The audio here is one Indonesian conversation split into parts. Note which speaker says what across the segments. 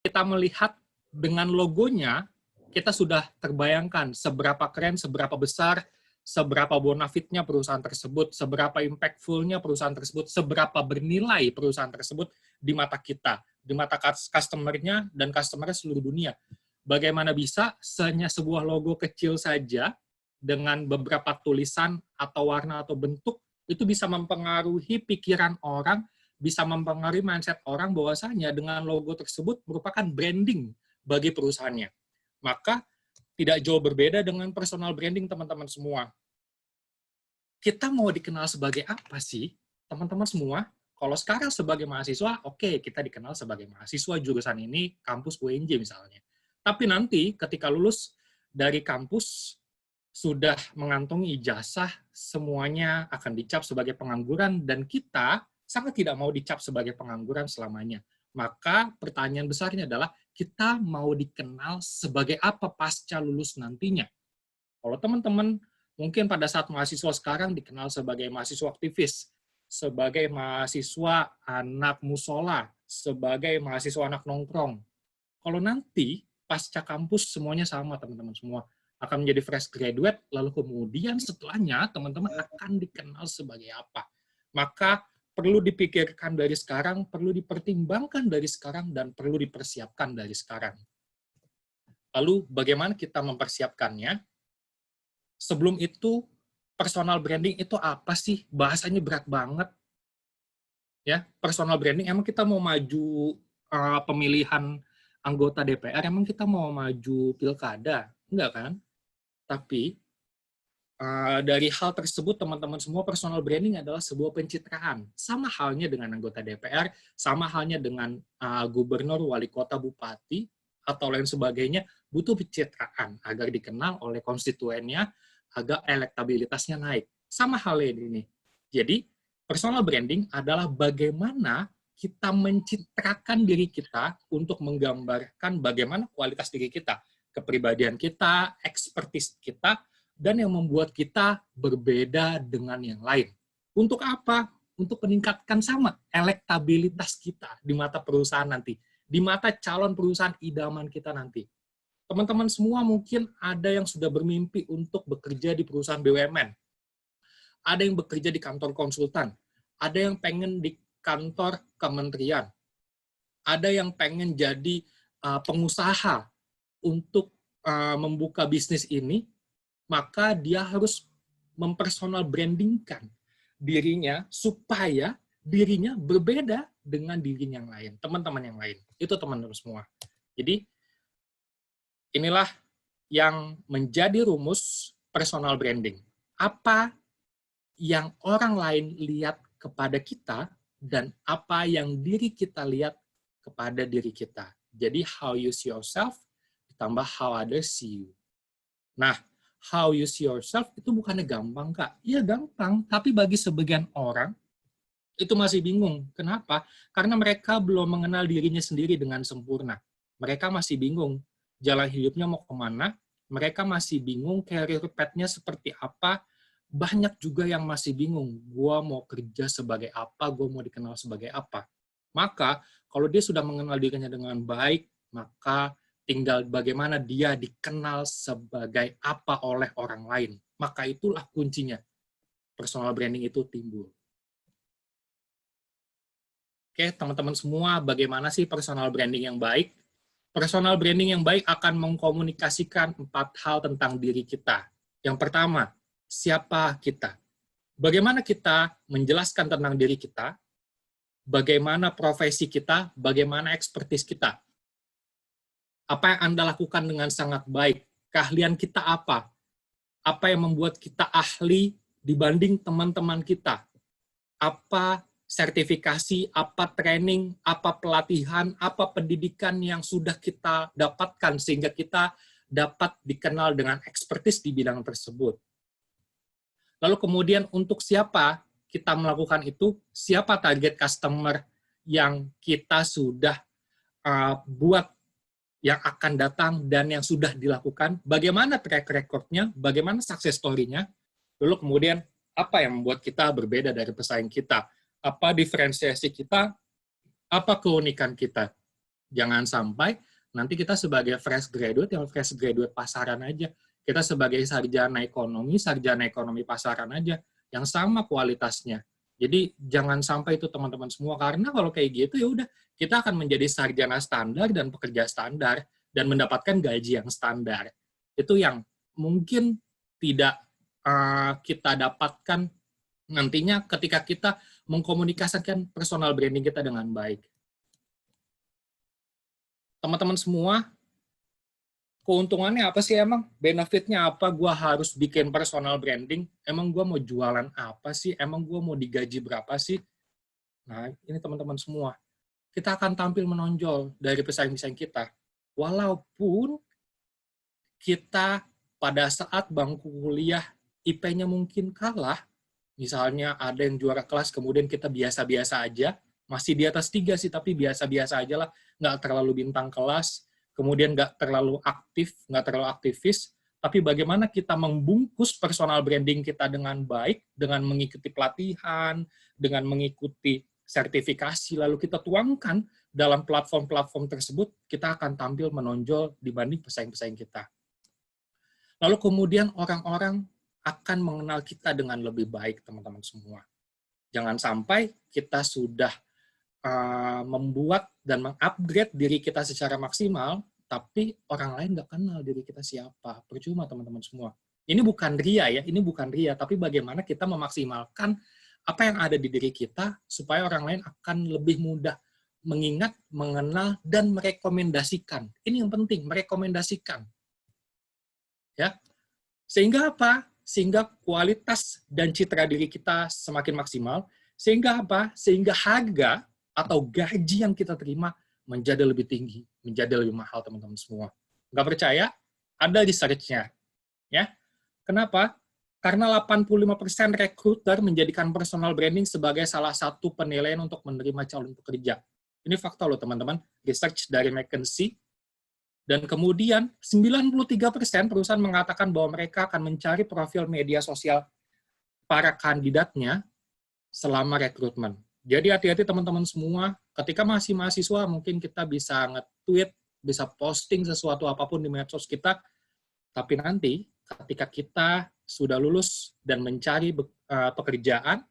Speaker 1: kita melihat dengan logonya, kita sudah terbayangkan seberapa keren, seberapa besar, seberapa bonafitnya perusahaan tersebut, seberapa impactful-nya perusahaan tersebut, seberapa bernilai perusahaan tersebut di mata kita, di mata customer-nya dan customer-nya seluruh dunia. Bagaimana bisa hanya sebuah logo kecil saja dengan beberapa tulisan atau warna atau bentuk itu bisa mempengaruhi pikiran orang, bisa mempengaruhi mindset orang bahwasanya dengan logo tersebut merupakan branding bagi perusahaannya. Maka tidak jauh berbeda dengan personal branding, teman-teman semua. Kita mau dikenal sebagai apa sih, teman-teman semua? Kalau sekarang sebagai mahasiswa, oke, kita dikenal sebagai mahasiswa jurusan ini, kampus UNJ misalnya. Tapi nanti ketika lulus dari kampus, sudah mengantongi ijazah, semuanya akan dicap sebagai pengangguran, dan kita sangat tidak mau dicap sebagai pengangguran selamanya. Maka pertanyaan besarnya adalah, kita mau dikenal sebagai apa pasca lulus nantinya? Kalau teman-teman mungkin pada saat mahasiswa sekarang dikenal sebagai mahasiswa aktivis, sebagai mahasiswa anak musola, sebagai mahasiswa anak nongkrong. Kalau nanti pasca kampus semuanya sama, teman-teman semua akan menjadi fresh graduate, lalu kemudian setelahnya teman-teman akan dikenal sebagai apa. Maka perlu dipikirkan dari sekarang, perlu dipertimbangkan dari sekarang, dan perlu dipersiapkan dari sekarang. Lalu bagaimana kita mempersiapkannya? Sebelum itu, personal branding itu apa sih? Bahasanya berat banget. Ya, personal branding, emang kita mau maju pemilihan anggota DPR, emang kita mau maju pilkada? Enggak kan? Tapi dari hal tersebut, teman-teman semua, personal branding adalah sebuah pencitraan. Sama halnya dengan anggota DPR, sama halnya dengan gubernur, wali kota, bupati, atau lain sebagainya, butuh pencitraan agar dikenal oleh konstituennya, agar elektabilitasnya naik. Sama halnya ini. Jadi, personal branding adalah bagaimana kita mencitrakan diri kita untuk menggambarkan bagaimana kualitas diri kita, kepribadian kita, ekspertis kita, dan yang membuat kita berbeda dengan yang lain. Untuk apa? Untuk meningkatkan sama elektabilitas kita di mata perusahaan nanti, di mata calon perusahaan idaman kita nanti. Teman-teman semua mungkin ada yang sudah bermimpi untuk bekerja di perusahaan BUMN, ada yang bekerja di kantor konsultan, ada yang pengen di kantor kementerian, ada yang pengen jadi pengusaha untuk membuka bisnis ini, maka dia harus mempersonal brandingkan dirinya supaya dirinya berbeda dengan diri yang lain, teman-teman yang lain. Itu teman-teman semua. Jadi, inilah yang menjadi rumus personal branding. Apa yang orang lain lihat kepada kita dan apa yang diri kita lihat kepada diri kita. Jadi, how you see yourself ditambah how others see you. Nah, how you see yourself itu bukannya gampang, Kak. Iya gampang, tapi bagi sebagian orang itu masih bingung. Kenapa? Karena mereka belum mengenal dirinya sendiri dengan sempurna. Mereka masih bingung jalan hidupnya mau kemana, mereka masih bingung career path-nya seperti apa, banyak juga yang masih bingung, gua mau kerja sebagai apa, gua mau dikenal sebagai apa. Maka, kalau dia sudah mengenal dirinya dengan baik, maka tinggal bagaimana dia dikenal sebagai apa oleh orang lain. Maka itulah kuncinya. Personal branding itu timbul. Oke, teman-teman semua, bagaimana sih personal branding yang baik? Personal branding yang baik akan mengkomunikasikan 4 hal tentang diri kita. Yang pertama, siapa kita? Bagaimana kita menjelaskan tentang diri kita? Bagaimana profesi kita? Bagaimana ekspertis kita? Apa yang Anda lakukan dengan sangat baik? Keahlian kita apa? Apa yang membuat kita ahli dibanding teman-teman kita? Apa sertifikasi, apa training, apa pelatihan, apa pendidikan yang sudah kita dapatkan sehingga kita dapat dikenal dengan ekspertis di bidang tersebut. Lalu kemudian untuk siapa kita melakukan itu? Siapa target customer yang kita sudah buat yang akan datang dan yang sudah dilakukan, bagaimana track record-nya, bagaimana success story-nya, lalu kemudian apa yang membuat kita berbeda dari pesaing kita, apa diferensiasi kita, apa keunikan kita. Jangan sampai nanti kita sebagai fresh graduate, yang fresh graduate pasaran aja. Kita sebagai sarjana ekonomi pasaran aja, yang sama kualitasnya. Jadi jangan sampai itu teman-teman semua, karena kalau kayak gitu ya udah, kita akan menjadi sarjana standar dan pekerja standar, dan mendapatkan gaji yang standar. Itu yang mungkin tidak kita dapatkan nantinya ketika kita mengkomunikasikan personal branding kita dengan baik. Teman-teman semua, keuntungannya apa sih emang? Benefitnya apa? Gua harus bikin personal branding? Emang gua mau jualan apa sih? Emang gua mau digaji berapa sih? Nah, ini teman-teman semua. Kita akan tampil menonjol dari pesaing-pesaing kita. Walaupun kita pada saat bangku kuliah IP-nya mungkin kalah, misalnya ada yang juara kelas, kemudian kita biasa-biasa aja, masih di atas 3 sih, tapi biasa-biasa aja lah, nggak terlalu bintang kelas, kemudian nggak terlalu aktif, nggak terlalu aktivis, tapi bagaimana kita membungkus personal branding kita dengan baik, dengan mengikuti pelatihan, dengan mengikuti sertifikasi, lalu kita tuangkan dalam platform-platform tersebut, kita akan tampil menonjol dibanding pesaing-pesaing kita. Lalu kemudian orang-orang akan mengenal kita dengan lebih baik, teman-teman semua. Jangan sampai kita sudah membuat dan mengupgrade diri kita secara maksimal, tapi orang lain nggak kenal diri kita siapa. Percuma, teman-teman semua. Ini bukan ria ya, ini bukan ria, tapi bagaimana kita memaksimalkan apa yang ada di diri kita, supaya orang lain akan lebih mudah mengingat, mengenal, dan merekomendasikan. Ini yang penting, merekomendasikan. Ya, sehingga apa? Sehingga kualitas dan citra diri kita semakin maksimal, sehingga apa? Sehingga harga atau gaji yang kita terima menjadi lebih tinggi, menjadi lebih mahal, teman-teman semua. Nggak percaya? Ada research-nya. Ya. Kenapa? Karena 85% rekruter menjadikan personal branding sebagai salah satu penilaian untuk menerima calon pekerja. Ini fakta loh, teman-teman. Research dari McKinsey. Dan kemudian 93% perusahaan mengatakan bahwa mereka akan mencari profil media sosial para kandidatnya selama rekrutmen. Jadi hati-hati teman-teman semua, ketika masih mahasiswa mungkin kita bisa nge-tweet, bisa posting sesuatu apapun di medsos kita, tapi nanti ketika kita sudah lulus dan mencari pekerjaan,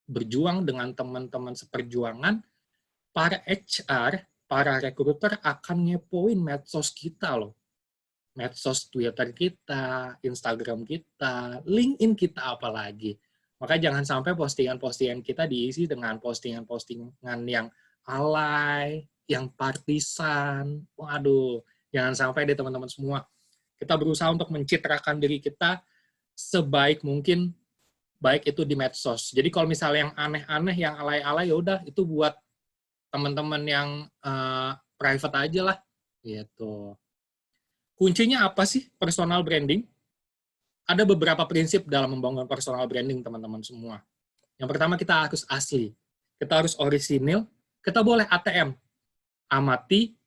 Speaker 1: berjuang dengan teman-teman seperjuangan, para HR, para rekruter akan ngepoin medsos kita loh. Medsos Twitter kita, Instagram kita, LinkedIn kita apalagi. Maka jangan sampai postingan-postingan kita diisi dengan postingan-postingan yang alay, yang partisan. Waduh, jangan sampai deh teman-teman semua. Kita berusaha untuk mencitrakan diri kita sebaik mungkin, baik itu di medsos. Jadi kalau misalnya yang aneh-aneh, yang alay-alay, ya udah itu buat teman-teman yang private aja lah. Gitu. Kuncinya apa sih personal branding? Ada beberapa prinsip dalam membangun personal branding, teman-teman semua. Yang pertama, kita harus asli. Kita harus orisinil. Kita boleh ATM. Amati,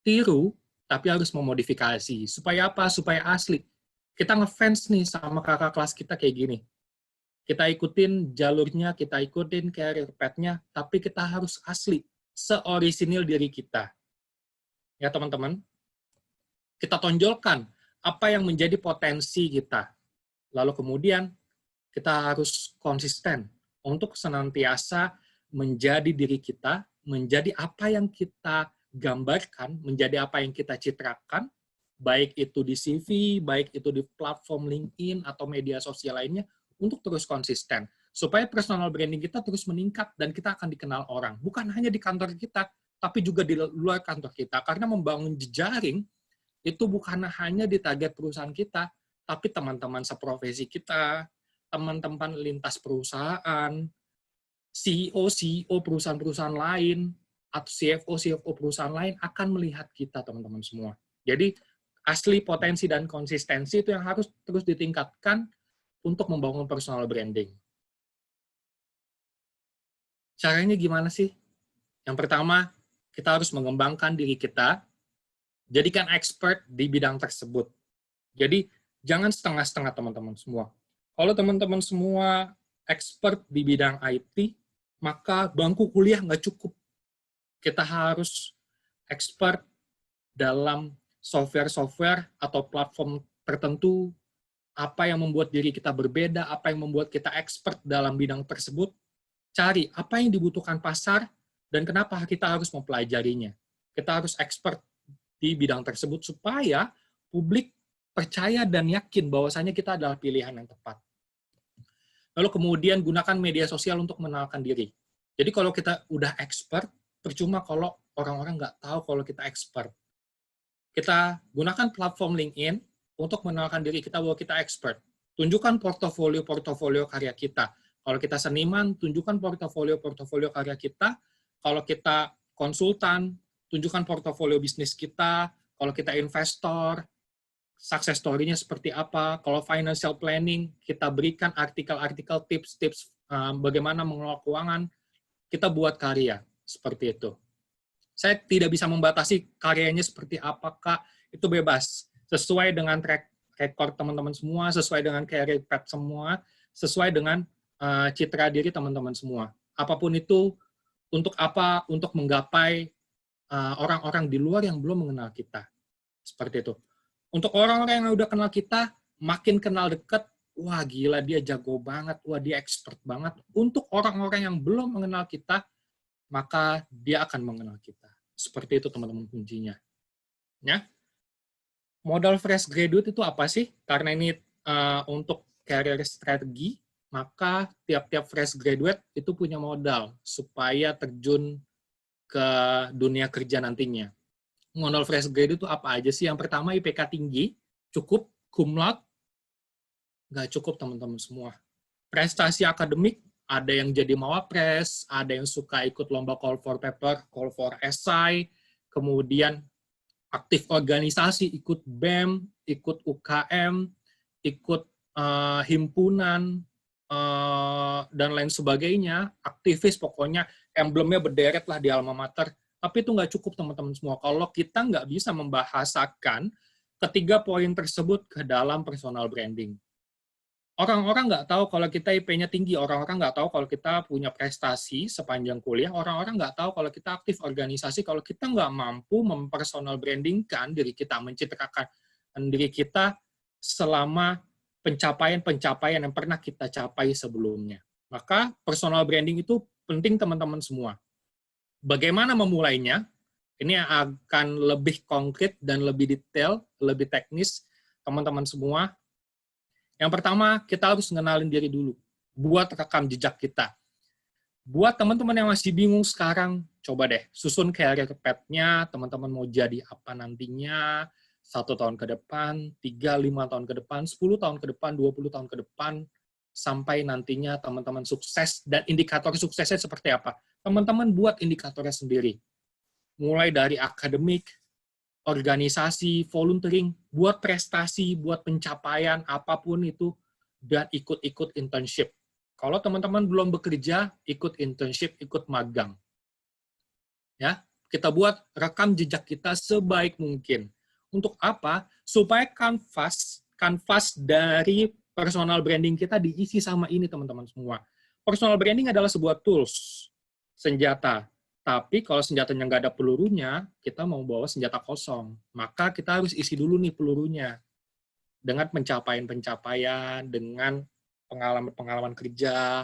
Speaker 1: tiru, tapi harus memodifikasi. Supaya apa? Supaya asli. Kita ngefans nih sama kakak kelas kita kayak gini. Kita ikutin jalurnya, kita ikutin career path-nya, tapi kita harus asli. Seorisinil diri kita. Ya, teman-teman. Kita tonjolkan apa yang menjadi potensi kita. Lalu kemudian kita harus konsisten untuk senantiasa menjadi diri kita, menjadi apa yang kita gambarkan, menjadi apa yang kita citrakan, baik itu di CV, baik itu di platform LinkedIn atau media sosial lainnya, untuk terus konsisten. Supaya personal branding kita terus meningkat dan kita akan dikenal orang. Bukan hanya di kantor kita, tapi juga di luar kantor kita. Karena membangun jejaring, itu bukan hanya di target perusahaan kita, tapi teman-teman seprofesi kita, teman-teman lintas perusahaan, CEO perusahaan-perusahaan lain, atau CFO perusahaan lain akan melihat kita, teman-teman semua. Jadi, asli, potensi, dan konsistensi itu yang harus terus ditingkatkan untuk membangun personal branding. Caranya gimana sih? Yang pertama, kita harus mengembangkan diri kita, jadikan expert di bidang tersebut. Jadi, jangan setengah-setengah, teman-teman semua. Kalau teman-teman semua expert di bidang IT, maka bangku kuliah nggak cukup. Kita harus expert dalam software-software atau platform tertentu, apa yang membuat diri kita berbeda, apa yang membuat kita expert dalam bidang tersebut, cari apa yang dibutuhkan pasar, dan kenapa kita harus mempelajarinya. Kita harus expert di bidang tersebut supaya publik percaya dan yakin bahwasanya kita adalah pilihan yang tepat. Lalu kemudian gunakan media sosial untuk mengenalkan diri. Jadi kalau kita udah expert, percuma kalau orang-orang nggak tahu kalau kita expert. Kita gunakan platform LinkedIn untuk mengenalkan diri kita bahwa kita expert. Tunjukkan portofolio-portofolio karya kita. Kalau kita seniman, tunjukkan portofolio-portofolio karya kita. Kalau kita konsultan, tunjukkan portofolio bisnis kita. Kalau kita investor, success story-nya seperti apa. Kalau financial planning, kita berikan artikel-artikel, tips-tips bagaimana mengelola keuangan. Kita buat karya seperti itu. Saya tidak bisa membatasi karyanya seperti apakah, itu bebas. Sesuai dengan track record teman-teman semua, sesuai dengan career path semua, sesuai dengan citra diri teman-teman semua. Apapun itu, untuk apa? Untuk menggapai orang-orang di luar yang belum mengenal kita. Seperti itu. Untuk orang-orang yang udah kenal kita, makin kenal dekat, wah gila dia jago banget, wah dia expert banget. Untuk orang-orang yang belum mengenal kita, maka dia akan mengenal kita. Seperti itu teman-teman kuncinya. Ya. Modal fresh graduate itu apa sih? Karena ini untuk career strategy, maka tiap-tiap fresh graduate itu punya modal supaya terjun ke dunia kerja nantinya. Modal fresh graduate itu apa aja sih? Yang pertama IPK tinggi, cukup, cum laude, nggak cukup teman-teman semua. Prestasi akademik, ada yang jadi mawapres, ada yang suka ikut lomba call for paper, call for essay, kemudian aktif organisasi, ikut BEM, ikut UKM, ikut himpunan, dan lain sebagainya, aktivis pokoknya, emblemnya berderet lah di alma mater, tapi itu nggak cukup teman-teman semua. Kalau kita nggak bisa membahasakan ketiga poin tersebut ke dalam personal branding. Orang-orang nggak tahu kalau kita IP-nya tinggi, orang-orang nggak tahu kalau kita punya prestasi sepanjang kuliah, orang-orang nggak tahu kalau kita aktif organisasi, kalau kita nggak mampu mempersonal brandingkan diri kita, mencitrakan diri kita selama pencapaian-pencapaian yang pernah kita capai sebelumnya. Maka personal branding itu penting teman-teman semua. Bagaimana memulainya? Ini akan lebih konkret dan lebih detail, lebih teknis, teman-teman semua. Yang pertama, kita harus mengenalin diri dulu. Buat rekam jejak kita. Buat teman-teman yang masih bingung sekarang, coba deh, susun career path-nya, teman-teman mau jadi apa nantinya, 1 tahun ke depan, 3, 5 tahun ke depan, 10 tahun ke depan, 20 tahun ke depan, sampai nantinya teman-teman sukses, dan indikator suksesnya seperti apa. Teman-teman buat indikatornya sendiri. Mulai dari akademik, organisasi, volunteering, buat prestasi, buat pencapaian, apapun itu, dan ikut-ikut internship. Kalau teman-teman belum bekerja, ikut internship, ikut magang. Ya, kita buat rekam jejak kita sebaik mungkin. Untuk apa? Supaya kanvas dari personal branding kita diisi sama ini, teman-teman semua. Personal branding adalah sebuah tools, senjata. Tapi kalau senjatanya nggak ada pelurunya, kita mau bawa senjata kosong. Maka kita harus isi dulu nih pelurunya. Dengan pencapaian-pencapaian, dengan pengalaman-pengalaman kerja,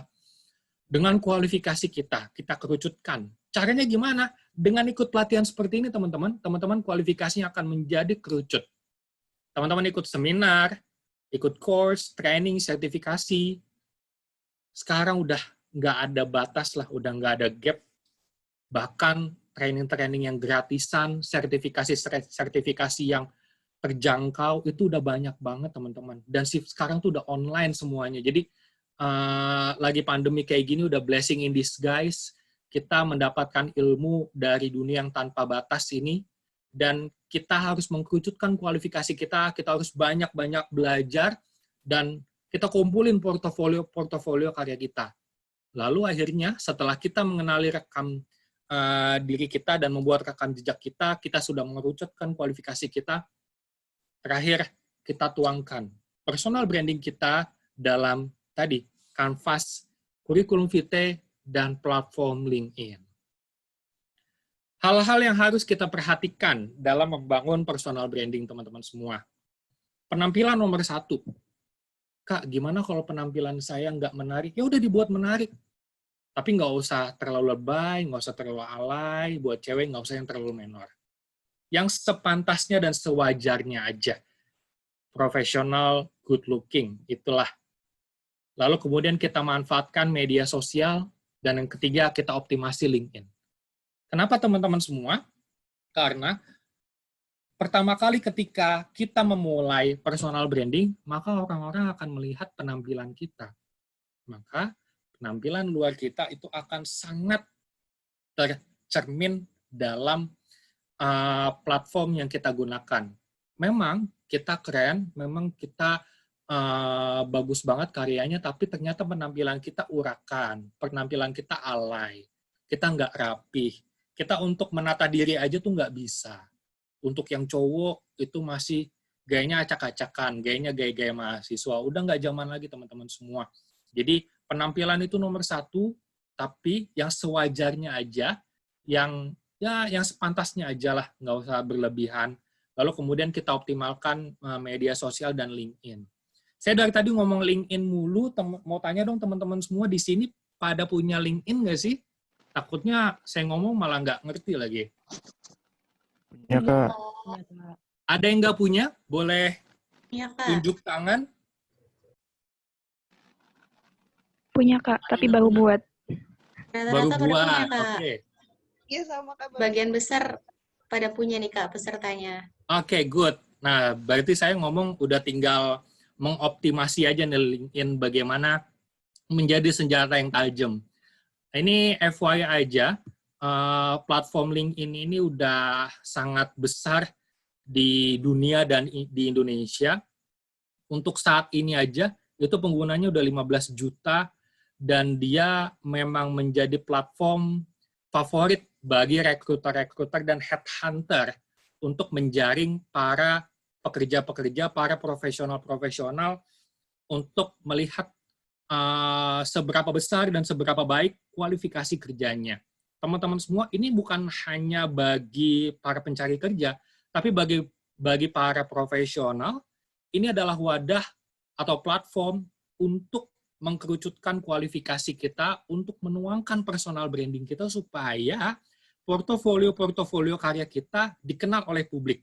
Speaker 1: dengan kualifikasi kita kerucutkan. Caranya gimana? Dengan ikut pelatihan seperti ini, teman-teman. Teman-teman kualifikasinya akan menjadi kerucut. Teman-teman ikut seminar, ikut course, training, sertifikasi. Sekarang udah nggak ada batas lah, udah nggak ada gap. Bahkan training-training yang gratisan, sertifikasi yang terjangkau, itu udah banyak banget, teman-teman. Dan sekarang tuh udah online semuanya. Jadi, lagi pandemi kayak gini, udah blessing in disguise. Kita mendapatkan ilmu dari dunia yang tanpa batas ini, dan kita harus mengkerucutkan kualifikasi kita harus banyak-banyak belajar, dan kita kumpulin portofolio karya kita. Lalu akhirnya, setelah kita mengenali rekam diri kita dan membuat rekam jejak kita sudah mengerucutkan kualifikasi kita. Terakhir, kita tuangkan personal branding kita dalam tadi kanvas, kurikulum vitae, dan platform LinkedIn. Hal-hal yang harus kita perhatikan dalam membangun personal branding, teman-teman semua. Penampilan nomor 1. Kak, gimana kalau penampilan saya nggak menarik? Ya udah dibuat menarik. Tapi nggak usah terlalu lebay, nggak usah terlalu alay, buat cewek nggak usah yang terlalu menor. Yang sepantasnya dan sewajarnya aja. Profesional, good looking, itulah. Lalu kemudian kita manfaatkan media sosial, dan yang ketiga kita optimasi LinkedIn. Kenapa teman-teman semua? Karena pertama kali ketika kita memulai personal branding, maka orang-orang akan melihat penampilan kita. Maka penampilan luar kita itu akan sangat tercermin dalam platform yang kita gunakan. Memang kita keren, memang kita bagus banget karyanya, tapi ternyata penampilan kita urakan, penampilan kita alay, kita nggak rapih, kita untuk menata diri aja tuh nggak bisa. Untuk yang cowok itu masih gayanya acak-acakan, gayanya gaya-gaya mahasiswa. Udah nggak zaman lagi teman-teman semua. Jadi penampilan itu nomor 1, tapi yang sewajarnya aja, yang sepantasnya aja lah, nggak usah berlebihan. Lalu kemudian kita optimalkan media sosial dan LinkedIn. Saya dari tadi ngomong LinkedIn mulu, mau tanya dong teman-teman semua di sini pada punya LinkedIn nggak sih? Takutnya saya ngomong malah nggak ngerti lagi.
Speaker 2: Ya, Kak.
Speaker 1: Ada yang nggak punya? Boleh
Speaker 3: Iya, Kak.
Speaker 1: tunjuk tangan.
Speaker 4: Punya, Kak, tapi baru buat.
Speaker 1: Baru
Speaker 3: Rata-rata pada
Speaker 1: buat,
Speaker 3: punya, Kak.
Speaker 1: oke.
Speaker 5: Iya sama Kak.
Speaker 3: Bagian besar pada punya nih, Kak, pesertanya.
Speaker 1: Oke, good. Nah, berarti saya ngomong udah tinggal mengoptimasi aja nih LinkedIn bagaimana menjadi senjata yang tajam. Ini FYI aja, platform LinkedIn ini udah sangat besar di dunia dan di Indonesia. Untuk saat ini aja, itu penggunanya udah 15 juta, dan dia memang menjadi platform favorit bagi rekruter-rekruter dan headhunter untuk menjaring para pekerja-pekerja, para profesional-profesional untuk melihat seberapa besar dan seberapa baik kualifikasi kerjanya. Teman-teman semua, ini bukan hanya bagi para pencari kerja, tapi bagi para profesional, ini adalah wadah atau platform untuk mengkerucutkan kualifikasi kita, untuk menuangkan personal branding kita supaya portofolio karya kita dikenal oleh publik.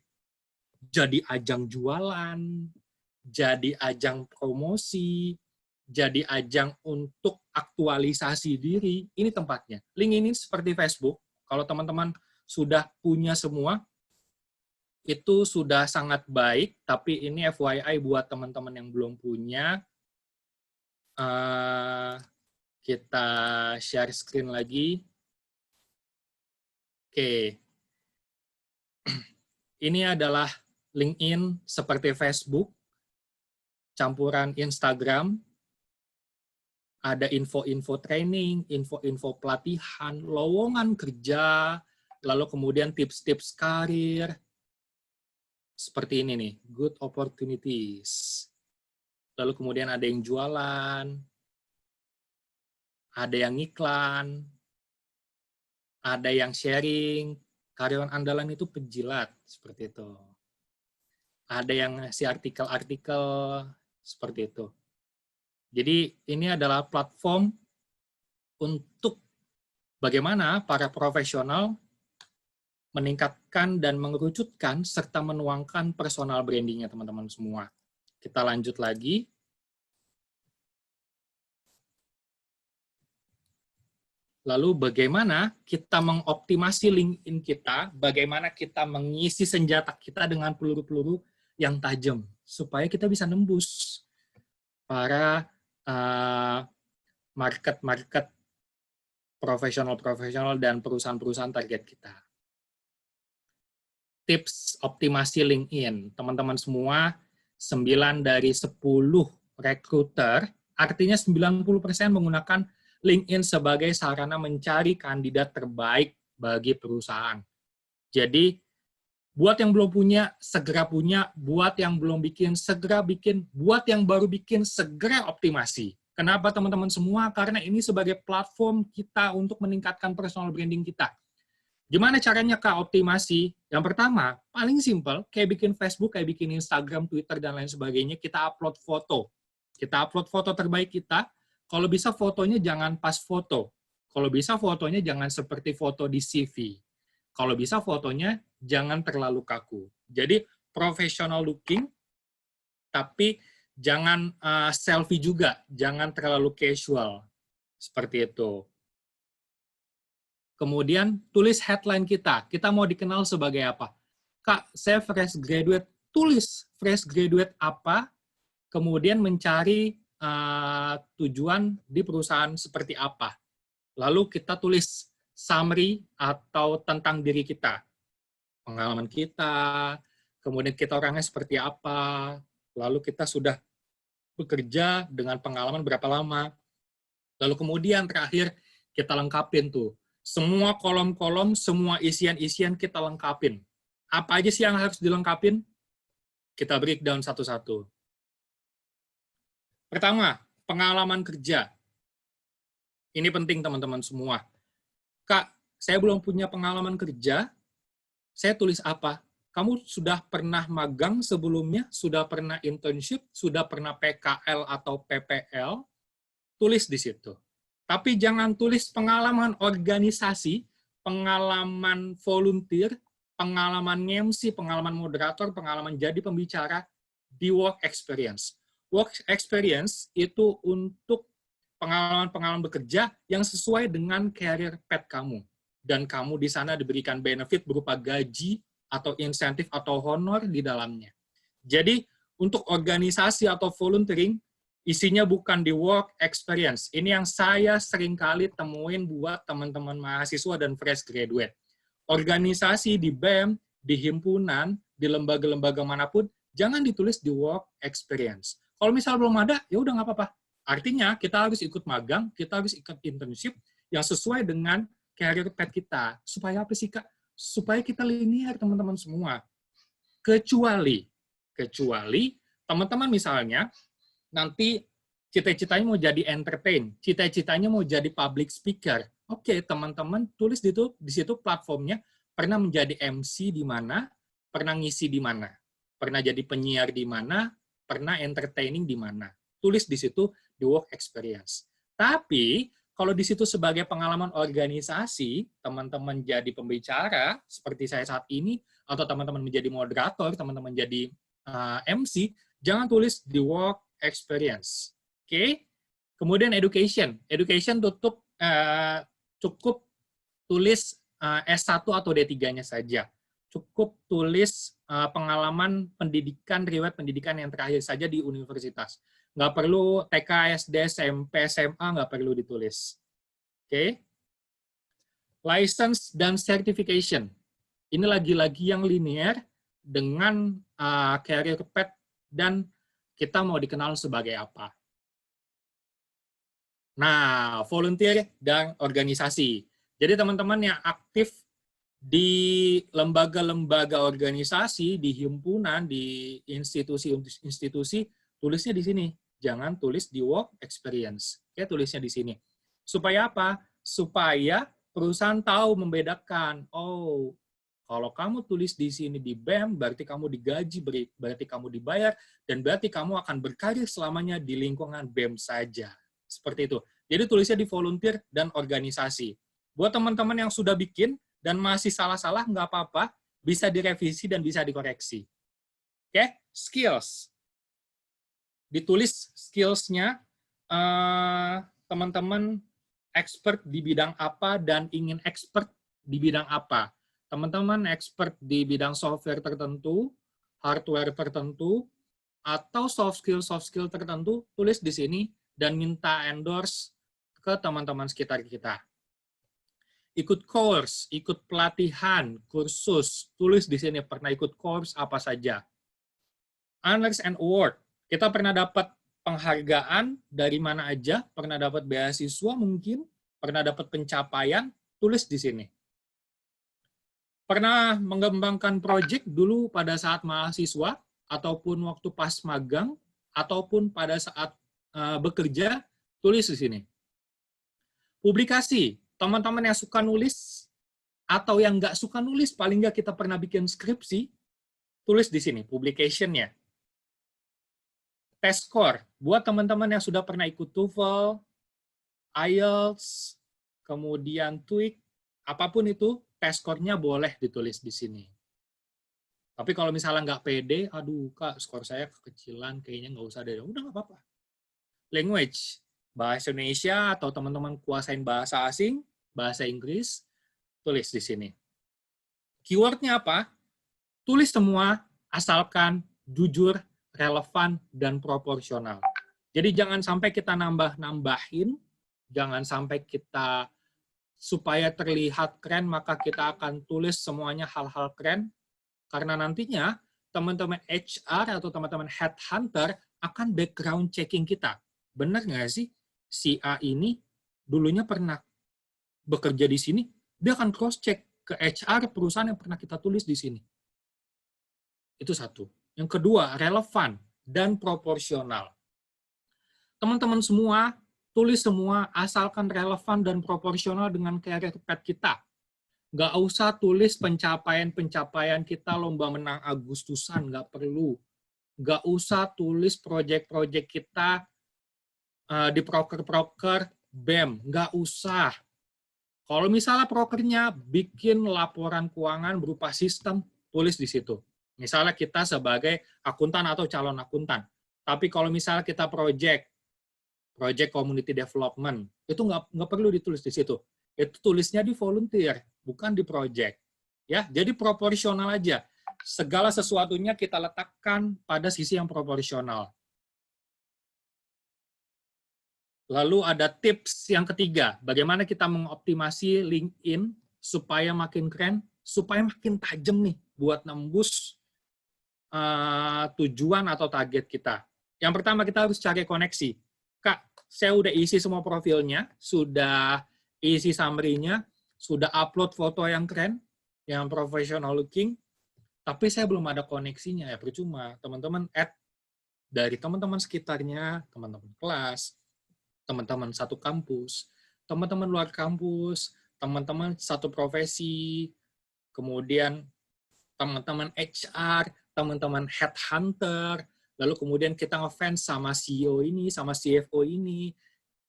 Speaker 1: Jadi ajang jualan, jadi ajang promosi, jadi ajang untuk aktualisasi diri. Ini tempatnya. Link ini seperti Facebook. Kalau teman-teman sudah punya semua, itu sudah sangat baik, tapi ini FYI buat teman-teman yang belum punya. Kita share screen lagi. Oke. Ini adalah LinkedIn seperti Facebook, campuran Instagram, ada info-info training, info-info pelatihan, lowongan kerja, lalu kemudian tips-tips karir. Seperti ini nih, good opportunities. Lalu kemudian ada yang jualan, ada yang iklan, ada yang sharing, karyawan andalan itu penjilat, seperti itu. Ada yang ngasih artikel-artikel, seperti itu. Jadi ini adalah platform untuk bagaimana para profesional meningkatkan dan mengerucutkan serta menuangkan personal branding-nya teman-teman semua. Kita lanjut lagi. Lalu bagaimana kita mengoptimasi LinkedIn kita, bagaimana kita mengisi senjata kita dengan peluru-peluru yang tajam, supaya kita bisa nembus para market-market profesional-profesional dan perusahaan-perusahaan target kita. Tips optimasi LinkedIn. Teman-teman semua, 9 dari 10 rekruter, artinya 90% menggunakan LinkedIn sebagai sarana mencari kandidat terbaik bagi perusahaan. Jadi, buat yang belum punya, segera punya. Buat yang belum bikin, segera bikin. Buat yang baru bikin, segera optimasi. Kenapa teman-teman semua? Karena ini sebagai platform kita untuk meningkatkan personal branding kita. Gimana caranya Kak optimasi? Yang pertama, paling simpel, kayak bikin Facebook, kayak bikin Instagram, Twitter, dan lain sebagainya, kita upload foto. Kita upload foto terbaik kita. Kalau bisa fotonya jangan pas foto. Kalau bisa fotonya jangan seperti foto di CV. Kalau bisa fotonya jangan terlalu kaku. Jadi professional looking, tapi jangan selfie juga, jangan terlalu casual. Seperti itu. Kemudian tulis headline kita. Kita mau dikenal sebagai apa? Kak, saya fresh graduate. Tulis fresh graduate apa, kemudian mencari tujuan di perusahaan seperti apa. Lalu kita tulis summary atau tentang diri kita. Pengalaman kita, kemudian kita orangnya seperti apa, lalu kita sudah bekerja dengan pengalaman berapa lama. Lalu kemudian terakhir kita lengkapin tuh. Semua kolom-kolom, semua isian-isian kita lengkapin. Apa aja sih yang harus dilengkapin? Kita breakdown satu-satu. Pertama, pengalaman kerja. Ini penting teman-teman semua. Kak, saya belum punya pengalaman kerja, saya tulis apa? Kamu sudah pernah magang sebelumnya, sudah pernah internship, sudah pernah PKL atau PPL, tulis di situ. Tapi jangan tulis pengalaman organisasi, pengalaman volunteer, pengalaman MC, pengalaman moderator, pengalaman jadi pembicara di work experience. Work experience itu untuk pengalaman-pengalaman bekerja yang sesuai dengan career path kamu. Dan kamu di sana diberikan benefit berupa gaji atau insentif atau honor di dalamnya. Jadi, untuk organisasi atau volunteering, isinya bukan di work experience. Ini yang saya seringkali temuin buat teman-teman mahasiswa dan fresh graduate. Organisasi di BEM, di himpunan, di lembaga-lembaga manapun, jangan ditulis di work experience. Kalau misal belum ada, ya udah nggak apa-apa. Artinya, kita harus ikut magang, kita harus ikut internship yang sesuai dengan career path kita. Supaya apa sih, Kak? Supaya kita linear, teman-teman semua. Kecuali teman-teman misalnya, nanti cita-citanya mau jadi entertain, cita-citanya mau jadi public speaker. Oke, teman-teman tulis di situ platformnya, pernah menjadi MC di mana, pernah ngisi di mana, pernah jadi penyiar di mana, pernah entertaining di mana. Tulis di situ di work experience. Tapi kalau di situ sebagai pengalaman organisasi, teman-teman jadi pembicara seperti saya saat ini, atau teman-teman menjadi moderator, teman-teman jadi MC, jangan tulis di work experience. Oke? Kemudian education. Education cukup tulis S1 atau D3-nya saja. Cukup tulis pengalaman pendidikan, riwayat pendidikan yang terakhir saja di universitas. Nggak perlu TK, SD, SMP, SMA, nggak perlu ditulis. Oke? License dan certification. Ini lagi-lagi yang linear dengan career path dan kita mau dikenal sebagai apa. Nah, volunteer dan organisasi. Jadi teman-teman yang aktif di lembaga-lembaga organisasi, di himpunan, di institusi-institusi, tulisnya di sini. Jangan tulis di work experience. Oke, tulisnya di sini. Supaya apa? Supaya perusahaan tahu membedakan. Oh, kalau kamu tulis di sini di BEM, berarti kamu digaji, berarti kamu dibayar, dan berarti kamu akan berkarir selamanya di lingkungan BEM saja. Seperti itu. Jadi tulisnya di volunteer dan organisasi. Buat teman-teman yang sudah bikin dan masih salah-salah, nggak apa-apa, bisa direvisi dan bisa dikoreksi. Oke, skills. Ditulis skills-nya, teman-teman expert di bidang apa dan ingin expert di bidang apa. Teman-teman expert di bidang software tertentu, hardware tertentu, atau soft skill tertentu, tulis di sini dan minta endorse ke teman-teman sekitar kita. Ikut course, ikut pelatihan, kursus, tulis di sini pernah ikut course apa saja. Honors and award, kita pernah dapat penghargaan dari mana aja, pernah dapat beasiswa mungkin, pernah dapat pencapaian, tulis di sini. Pernah mengembangkan proyek dulu pada saat mahasiswa, ataupun waktu pas magang, ataupun pada saat bekerja, tulis di sini. Publikasi, teman-teman yang suka nulis, Atau yang nggak suka nulis, paling nggak kita pernah bikin skripsi, tulis di sini, publication-nya. Test score, buat teman-teman yang sudah pernah ikut TOEFL, IELTS, kemudian TOEIC, apapun itu, test score-nya boleh ditulis di sini. Tapi kalau misalnya nggak pede, aduh Kak, skor saya kekecilan, kayaknya nggak usah deh. Udah nggak apa-apa. Language, bahasa Indonesia atau teman-teman kuasain bahasa asing, bahasa Inggris, tulis di sini. Keyword-nya apa? Tulis semua, asalkan jujur, relevan, dan proporsional. Jadi jangan sampai kita nambah-nambahin, jangan sampai kita supaya terlihat keren, maka kita akan tulis semuanya hal-hal keren, karena nantinya teman-teman HR atau teman-teman headhunter akan background checking kita. Benar nggak sih? Si A ini dulunya pernah bekerja di sini, dia akan cross-check ke HR perusahaan yang pernah kita tulis di sini. Itu satu. Yang kedua, relevan dan proporsional. Teman-teman semua, tulis semua asalkan relevan dan proporsional dengan career path kita. Nggak usah tulis pencapaian-pencapaian kita lomba menang Agustusan, nggak perlu. Nggak usah tulis proyek-proyek kita di proker-proker BEM, nggak usah. Kalau misalnya prokernya bikin laporan keuangan berupa sistem, tulis di situ. Misalnya kita sebagai akuntan atau calon akuntan. Tapi kalau misalnya kita project community development, itu nggak perlu ditulis di situ. Itu tulisnya di volunteer, bukan di project. Ya, jadi proporsional aja. Segala sesuatunya kita letakkan pada sisi yang proporsional. Lalu ada tips yang ketiga, bagaimana kita mengoptimasi LinkedIn supaya makin keren, supaya makin tajam nih buat nembus tujuan atau target kita. Yang pertama kita harus cari koneksi. Kak, saya udah isi semua profilnya, sudah isi summary-nya, sudah upload foto yang keren, yang professional looking, tapi saya belum ada koneksinya, ya percuma. Teman-teman add dari teman-teman sekitarnya, teman-teman kelas, teman-teman satu kampus, teman-teman luar kampus, teman-teman satu profesi, kemudian teman-teman HR, teman-teman headhunter, lalu kemudian kita ngefans sama CEO ini, sama CFO ini,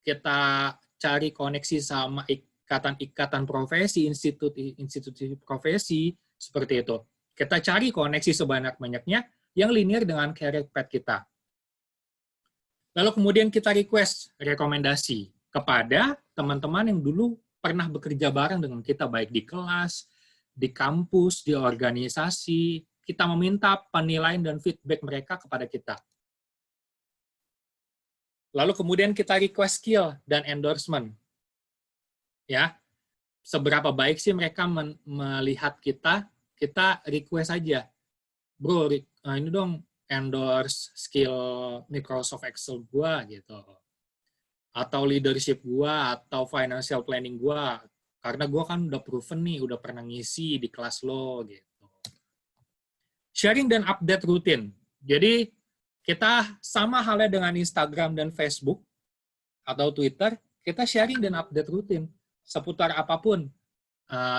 Speaker 1: kita cari koneksi sama ikatan-ikatan profesi, institusi profesi, seperti itu. Kita cari koneksi sebanyak-banyaknya yang linear dengan career path kita. Lalu kemudian kita request rekomendasi kepada teman-teman yang dulu pernah bekerja bareng dengan kita, baik di kelas, di kampus, di organisasi. Kita meminta penilaian dan feedback mereka kepada kita. Lalu kemudian kita request skill dan endorsement. Ya, seberapa baik sih mereka melihat kita request aja. Bro, ini dong endorse skill Microsoft Excel gua gitu. Atau leadership gua, atau financial planning gua. Karena gua kan udah proven nih, udah pernah ngisi di kelas lo gitu. Sharing dan update rutin. Jadi kita sama halnya dengan Instagram dan Facebook atau Twitter, kita sharing dan update rutin seputar apapun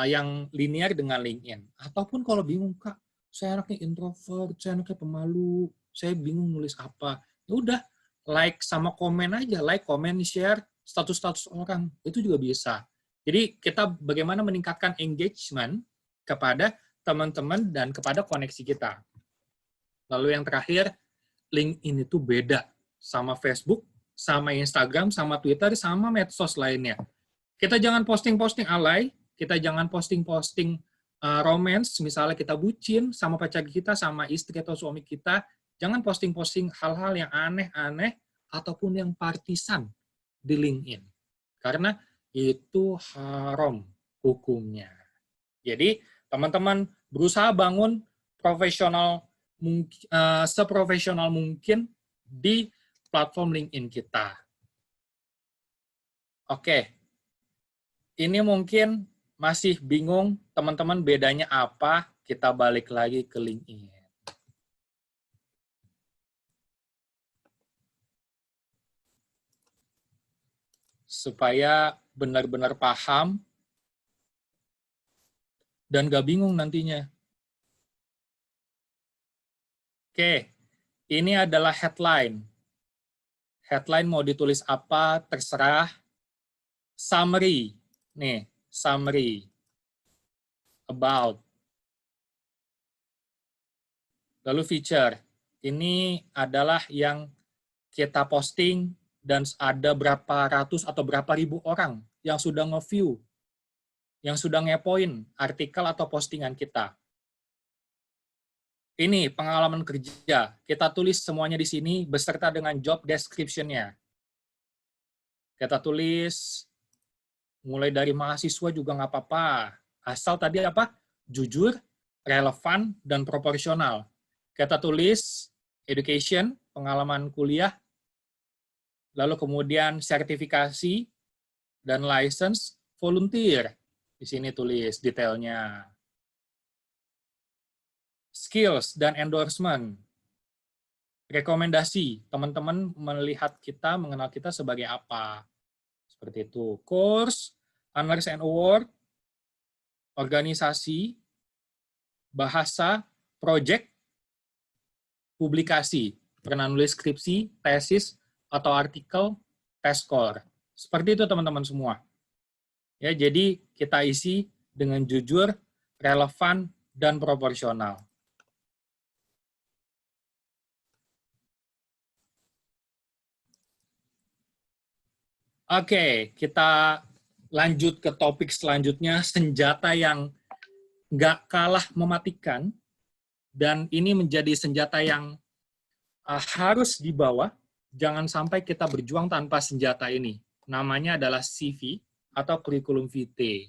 Speaker 1: yang linear dengan LinkedIn. Ataupun kalau bingung, Kak, saya anaknya introvert, saya anaknya pemalu, saya bingung nulis apa. Ya udah, like sama komen aja, like, komen, share status-status orang, itu juga bisa. Jadi kita bagaimana meningkatkan engagement kepada teman-teman dan kepada koneksi kita. Lalu yang terakhir, LinkedIn itu beda sama Facebook, sama Instagram, sama Twitter, sama medsos lainnya. Kita jangan posting-posting alay, kita jangan posting-posting romance, misalnya kita bucin sama pacar kita, sama istri atau suami kita, jangan posting-posting hal-hal yang aneh-aneh ataupun yang partisan di LinkedIn. Karena itu haram hukumnya. Jadi, teman-teman berusaha bangun seprofesional mungkin di platform LinkedIn kita. Oke. Ini mungkin masih bingung, teman-teman bedanya apa? Kita balik lagi ke LinkedIn. Supaya benar-benar paham dan nggak bingung nantinya. Oke, ini adalah headline. Headline mau ditulis apa, terserah. Summary, nih, summary. About. Lalu feature. Ini adalah yang kita posting dan ada berapa ratus atau berapa ribu orang yang sudah nge-view, yang sudah ngepoin artikel atau postingan kita. Ini pengalaman kerja. Kita tulis semuanya di sini beserta dengan job description-nya. Kita tulis mulai dari mahasiswa juga nggak apa-apa. Asal tadi apa? Jujur, relevan, dan proporsional. Kita tulis education, pengalaman kuliah, lalu kemudian sertifikasi, dan license, volunteer. Di sini tulis detailnya. Skills dan endorsement. Rekomendasi, teman-teman melihat kita, mengenal kita sebagai apa. Seperti itu. Course, honors and award, organisasi, bahasa, project, publikasi. Pernah nulis skripsi, tesis, atau artikel, test score. Seperti itu teman-teman semua. Ya, jadi kita isi dengan jujur, relevan, dan proporsional. Oke, kita lanjut ke topik selanjutnya, senjata yang nggak kalah mematikan, dan ini menjadi senjata yang harus dibawa, jangan sampai kita berjuang tanpa senjata ini. Namanya adalah CV atau curriculum vitae.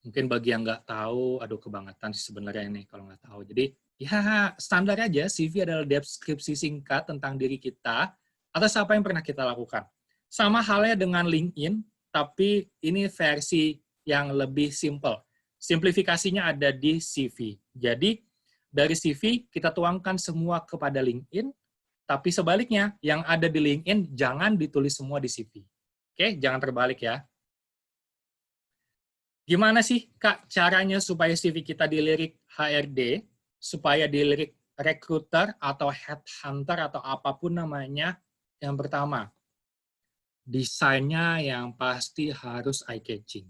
Speaker 1: Mungkin bagi yang nggak tahu, aduh kebangetan sih sebenarnya ini kalau nggak tahu. Jadi ya standar aja, CV adalah deskripsi singkat tentang diri kita atas apa yang pernah kita lakukan. Sama halnya dengan LinkedIn, tapi ini versi yang lebih simple. Simplifikasinya ada di CV. Jadi, dari CV kita tuangkan semua kepada LinkedIn, tapi sebaliknya, yang ada di LinkedIn jangan ditulis semua di CV. Oke, jangan terbalik ya. Gimana sih, Kak, caranya supaya CV kita dilirik HRD, supaya dilirik recruiter atau headhunter atau apapun namanya? Yang pertama, desainnya yang pasti harus eye-catching.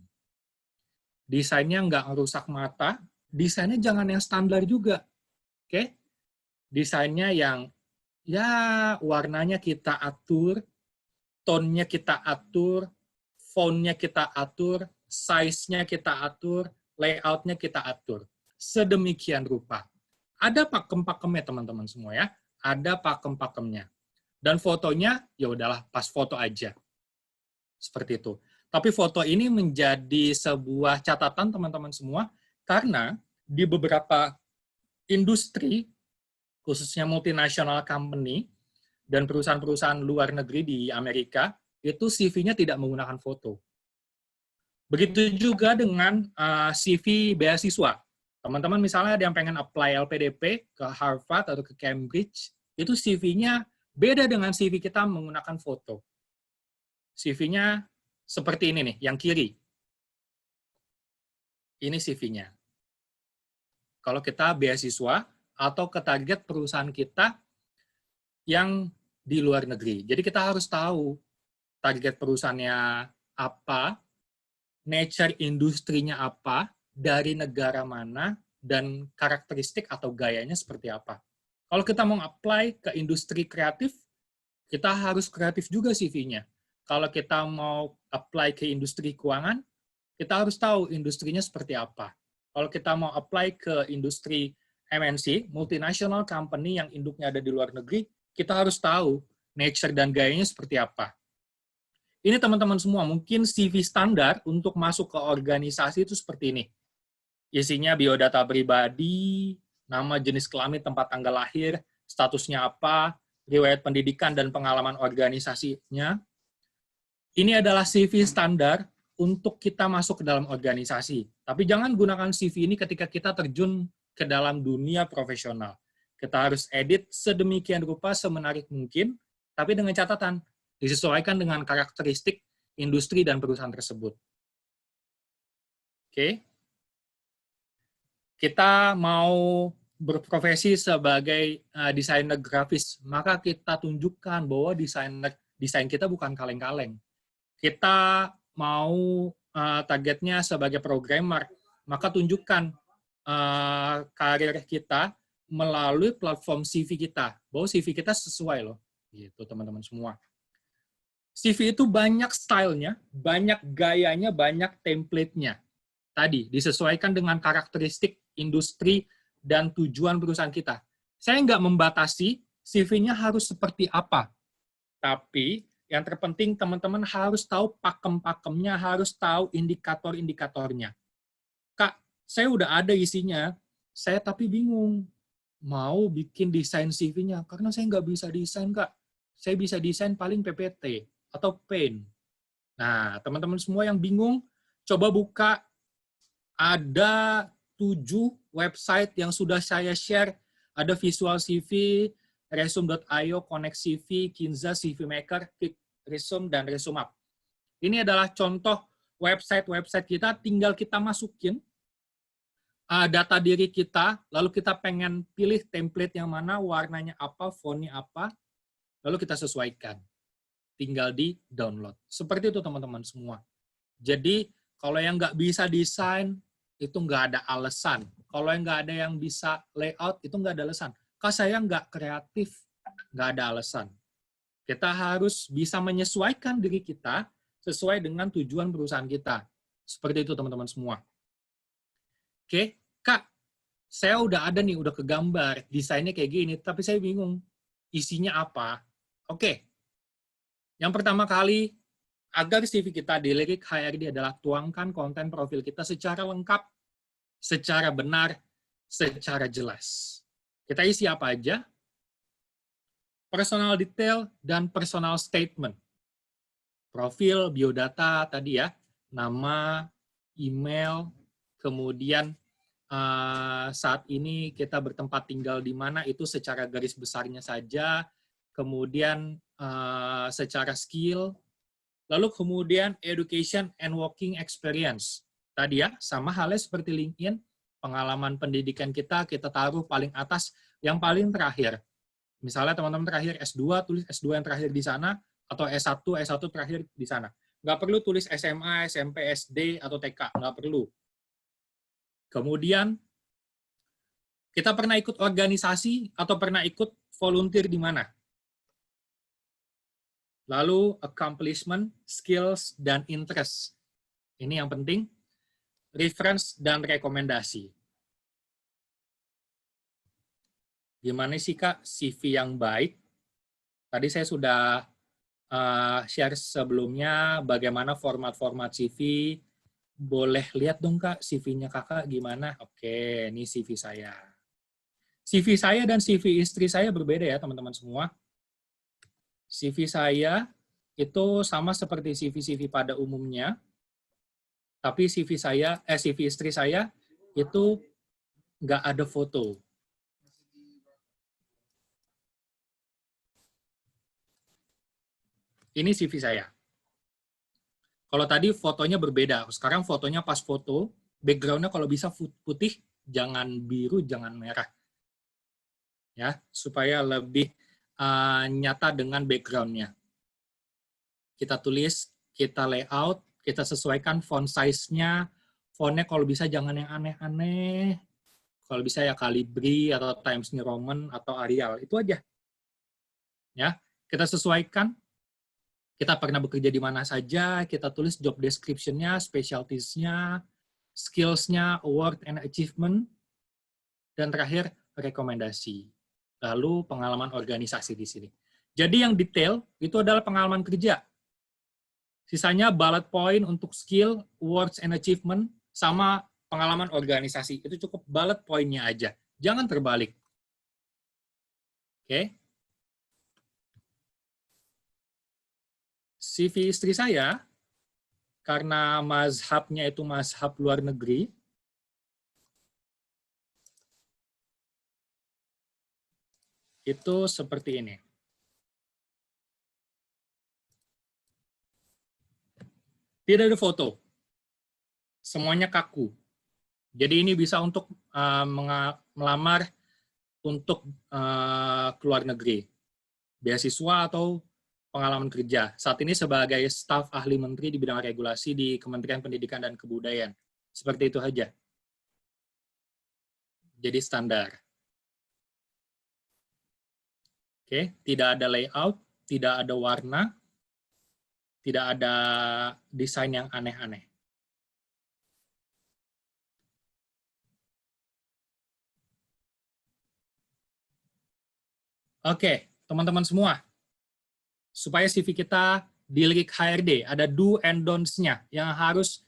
Speaker 1: Desainnya nggak ngerusak mata, desainnya jangan yang standar juga. Oke? Desainnya yang ya warnanya kita atur, tone-nya kita atur, font-nya kita atur, size-nya kita atur, layout-nya kita atur. Sedemikian rupa. Ada pakem-pakemnya teman-teman semua ya. Ada pakem-pakemnya. Dan fotonya ya udahlah pas foto aja. Seperti itu. Tapi foto ini menjadi sebuah catatan teman-teman semua, karena di beberapa industri, khususnya multinational company, dan perusahaan-perusahaan luar negeri di Amerika, itu CV-nya tidak menggunakan foto. Begitu juga dengan CV beasiswa. Teman-teman misalnya ada yang pengen apply LPDP ke Harvard atau ke Cambridge, itu CV-nya beda dengan CV kita menggunakan foto. CV-nya seperti ini nih, yang kiri. Ini CV-nya. Kalau kita beasiswa atau ke target perusahaan kita yang di luar negeri. Jadi kita harus tahu target perusahaannya apa, nature industrinya apa, dari negara mana, dan karakteristik atau gayanya seperti apa. Kalau kita mau apply ke industri kreatif, kita harus kreatif juga CV-nya. Kalau kita mau apply ke industri keuangan, kita harus tahu industrinya seperti apa. Kalau kita mau apply ke industri MNC, multinational company yang induknya ada di luar negeri, kita harus tahu nature dan gayanya seperti apa. Ini teman-teman semua, mungkin CV standar untuk masuk ke organisasi itu seperti ini. Isinya biodata pribadi, nama, jenis kelamin, tempat tanggal lahir, statusnya apa, riwayat pendidikan dan pengalaman organisasinya. Ini adalah CV standar untuk kita masuk ke dalam organisasi. Tapi jangan gunakan CV ini ketika kita terjun ke dalam dunia profesional. Kita harus edit sedemikian rupa semenarik mungkin, tapi dengan catatan, disesuaikan dengan karakteristik industri dan perusahaan tersebut. Oke? kita mau berprofesi sebagai desainer grafis, maka kita tunjukkan bahwa desain kita bukan kaleng-kaleng. Kita mau targetnya sebagai programmer, maka tunjukkan karir kita melalui platform CV kita, bahwa CV kita sesuai loh, gitu teman-teman semua. CV itu banyak stylenya, banyak gayanya, banyak template-nya. Tadi disesuaikan dengan karakteristik industri dan tujuan perusahaan kita. Saya nggak membatasi CV-nya harus seperti apa, tapi yang terpenting teman-teman harus tahu pakem-pakemnya, harus tahu indikator-indikatornya. Kak, saya udah ada isinya, saya tapi bingung mau bikin desain CV-nya, karena saya nggak bisa desain, Kak. Saya bisa desain paling PPT atau Paint. Nah, teman-teman semua yang bingung, coba buka, ada 7 website yang sudah saya share, ada Visual CV, Resume.io, Connect CV, Kinza, CV Maker, Quick Resume, dan Resume Up. Ini adalah contoh website-website kita, tinggal kita masukin data diri kita, lalu kita pengen pilih template yang mana, warnanya apa, fontnya apa, lalu kita sesuaikan. Tinggal di download. Seperti itu teman-teman semua. Jadi, kalau yang nggak bisa desain, itu nggak ada alasan. Kalau yang nggak ada yang bisa layout, itu nggak ada alasan. Kalau saya nggak kreatif, nggak ada alasan. Kita harus bisa menyesuaikan diri kita sesuai dengan tujuan perusahaan kita. Seperti itu teman-teman semua. Oke, Kak, saya udah ada nih, udah kegambar, desainnya kayak gini, tapi saya bingung isinya apa. Oke, yang pertama kali, agar CV kita dilirik HRD adalah tuangkan konten profil kita secara lengkap, secara benar, secara jelas. Kita isi apa aja? Personal detail dan personal statement. Profil, biodata tadi ya, nama, email, kemudian saat ini kita bertempat tinggal di mana itu secara garis besarnya saja, kemudian secara skill, lalu kemudian education and working experience. Tadi ya, sama halnya seperti LinkedIn, pengalaman pendidikan kita taruh paling atas, yang paling terakhir. Misalnya teman-teman terakhir S2, tulis S2 yang terakhir di sana, atau S1 terakhir di sana. Nggak perlu tulis SMA, SMP, SD, atau TK, nggak perlu. Kemudian, kita pernah ikut organisasi atau pernah ikut volunteer di mana? Lalu, accomplishment, skills, dan interest. Ini yang penting. Reference dan rekomendasi. Gimana sih, Kak, CV yang baik? Tadi saya sudah share sebelumnya bagaimana format-format CV. Boleh lihat dong, Kak, CV-nya Kakak gimana? Oke, ini CV saya. CV saya dan CV istri saya berbeda ya, teman-teman semua. CV saya itu sama seperti CV-CV pada umumnya, tapi CV istri saya itu nggak ada foto. Ini CV saya. Kalau tadi fotonya berbeda, sekarang fotonya pas foto, background-nya kalau bisa putih, jangan biru, jangan merah. Ya, supaya lebih nyata dengan background-nya. Kita tulis, kita layout, kita sesuaikan font size-nya, fontnya kalau bisa jangan yang aneh-aneh, kalau bisa ya Calibri atau Times New Roman atau Arial, itu aja. Ya, kita sesuaikan, kita pernah bekerja di mana saja, kita tulis job description-nya, specialties-nya, skills-nya, award and achievement, dan terakhir rekomendasi. Lalu pengalaman organisasi di sini. Jadi yang detail itu adalah pengalaman kerja. Sisanya bullet point untuk skill, awards and achievement, sama pengalaman organisasi. Itu cukup bullet point-nya aja. Jangan terbalik. Oke. CV istri saya, karena mazhabnya itu mazhab luar negeri, itu seperti ini. Tidak ada foto. Semuanya kaku. Jadi ini bisa untuk melamar untuk keluar negeri, beasiswa atau pengalaman kerja. Saat ini sebagai staf ahli menteri di bidang regulasi di Kementerian Pendidikan dan Kebudayaan. Seperti itu aja. Jadi standar. Oke, tidak ada layout, tidak ada warna, tidak ada desain yang aneh-aneh. Oke, teman-teman semua. Supaya CV kita dilirik HRD, ada do and don'ts-nya yang harus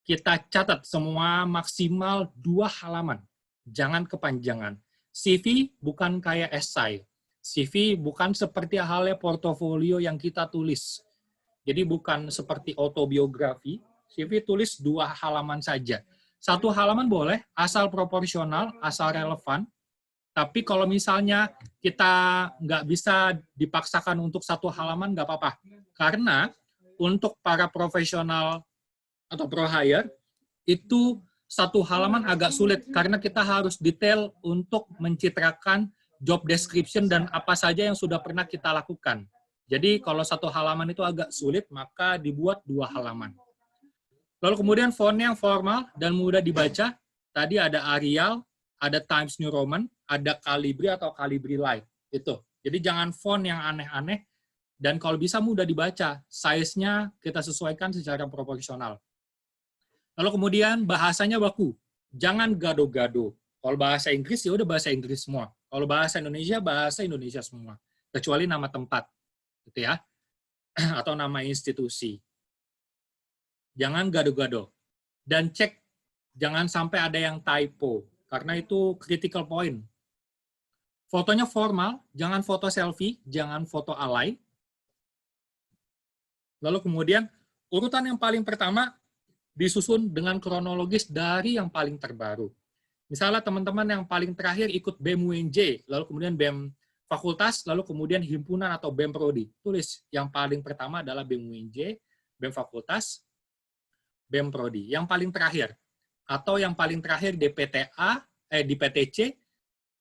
Speaker 1: kita catat semua maksimal 2 halaman. Jangan kepanjangan. CV bukan kayak esai. CV bukan seperti halnya portofolio yang kita tulis. Jadi bukan seperti autobiografi. CV tulis 2 halaman saja. 1 halaman boleh, asal proporsional, asal relevan. Tapi kalau misalnya kita nggak bisa dipaksakan untuk 1 halaman, nggak apa-apa. Karena untuk para profesional atau pro hire, itu 1 halaman agak sulit karena kita harus detail untuk mencitrakan job description dan apa saja yang sudah pernah kita lakukan. Jadi kalau 1 halaman itu agak sulit, maka dibuat 2 halaman. Lalu kemudian fontnya yang formal dan mudah dibaca. Tadi ada Arial, ada Times New Roman, ada Calibri atau Calibri Light. Itu. Jadi jangan font yang aneh-aneh, dan kalau bisa mudah dibaca. Size-nya kita sesuaikan secara proporsional. Lalu kemudian bahasanya baku. Jangan gado-gado. Kalau bahasa Inggris, ya udah bahasa Inggris semua. Kalau bahasa Indonesia semua. Kecuali nama tempat. Gitu ya. Atau nama institusi. Jangan gado-gado. Dan cek, jangan sampai ada yang typo. Karena itu critical point. Fotonya formal, jangan foto selfie, jangan foto alay. Lalu kemudian, urutan yang paling pertama disusun dengan kronologis dari yang paling terbaru. Misalnya teman-teman yang paling terakhir ikut BEM UNJ, lalu kemudian BEM Fakultas, lalu kemudian Himpunan atau BEM Prodi. Tulis, yang paling pertama adalah BEM UNJ, BEM Fakultas, BEM Prodi. Yang paling terakhir. Atau yang paling terakhir di PTA, di PTC,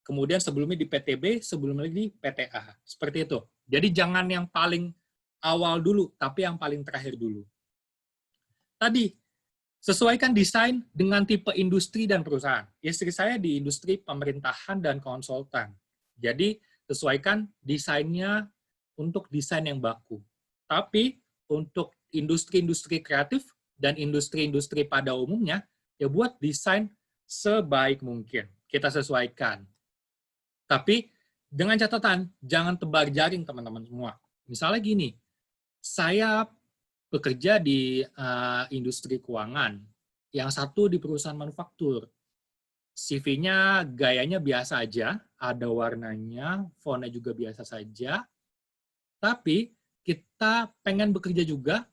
Speaker 1: kemudian sebelumnya di PTB, sebelumnya lagi di PTA. Seperti itu. Jadi jangan yang paling awal dulu, tapi yang paling terakhir dulu. Tadi, sesuaikan desain dengan tipe industri dan perusahaan. Istri saya di industri pemerintahan dan konsultan. Jadi, sesuaikan desainnya untuk desain yang baku. Tapi, untuk industri-industri kreatif dan industri-industri pada umumnya, ya buat desain sebaik mungkin. Kita sesuaikan. Tapi dengan catatan, jangan tebar jaring teman-teman semua. Misalnya gini, saya bekerja di industri keuangan, yang satu di perusahaan manufaktur. CV-nya gayanya biasa aja, ada warnanya, fontnya juga biasa saja, tapi kita pengen bekerja juga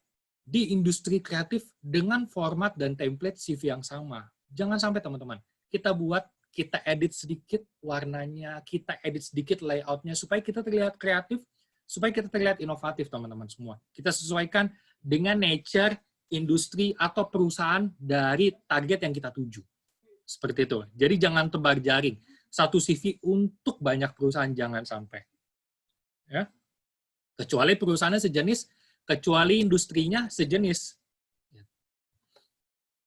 Speaker 1: di industri kreatif dengan format dan template CV yang sama. Jangan sampai teman-teman, kita edit sedikit warnanya, kita edit sedikit layoutnya, supaya kita terlihat kreatif, supaya kita terlihat inovatif teman-teman semua. Kita sesuaikan dengan nature, industri, atau perusahaan dari target yang kita tuju. Seperti itu. Jadi jangan tebar jaring. Satu CV untuk banyak perusahaan, jangan sampai. Ya. Kecuali perusahaannya sejenis, kecuali industrinya sejenis.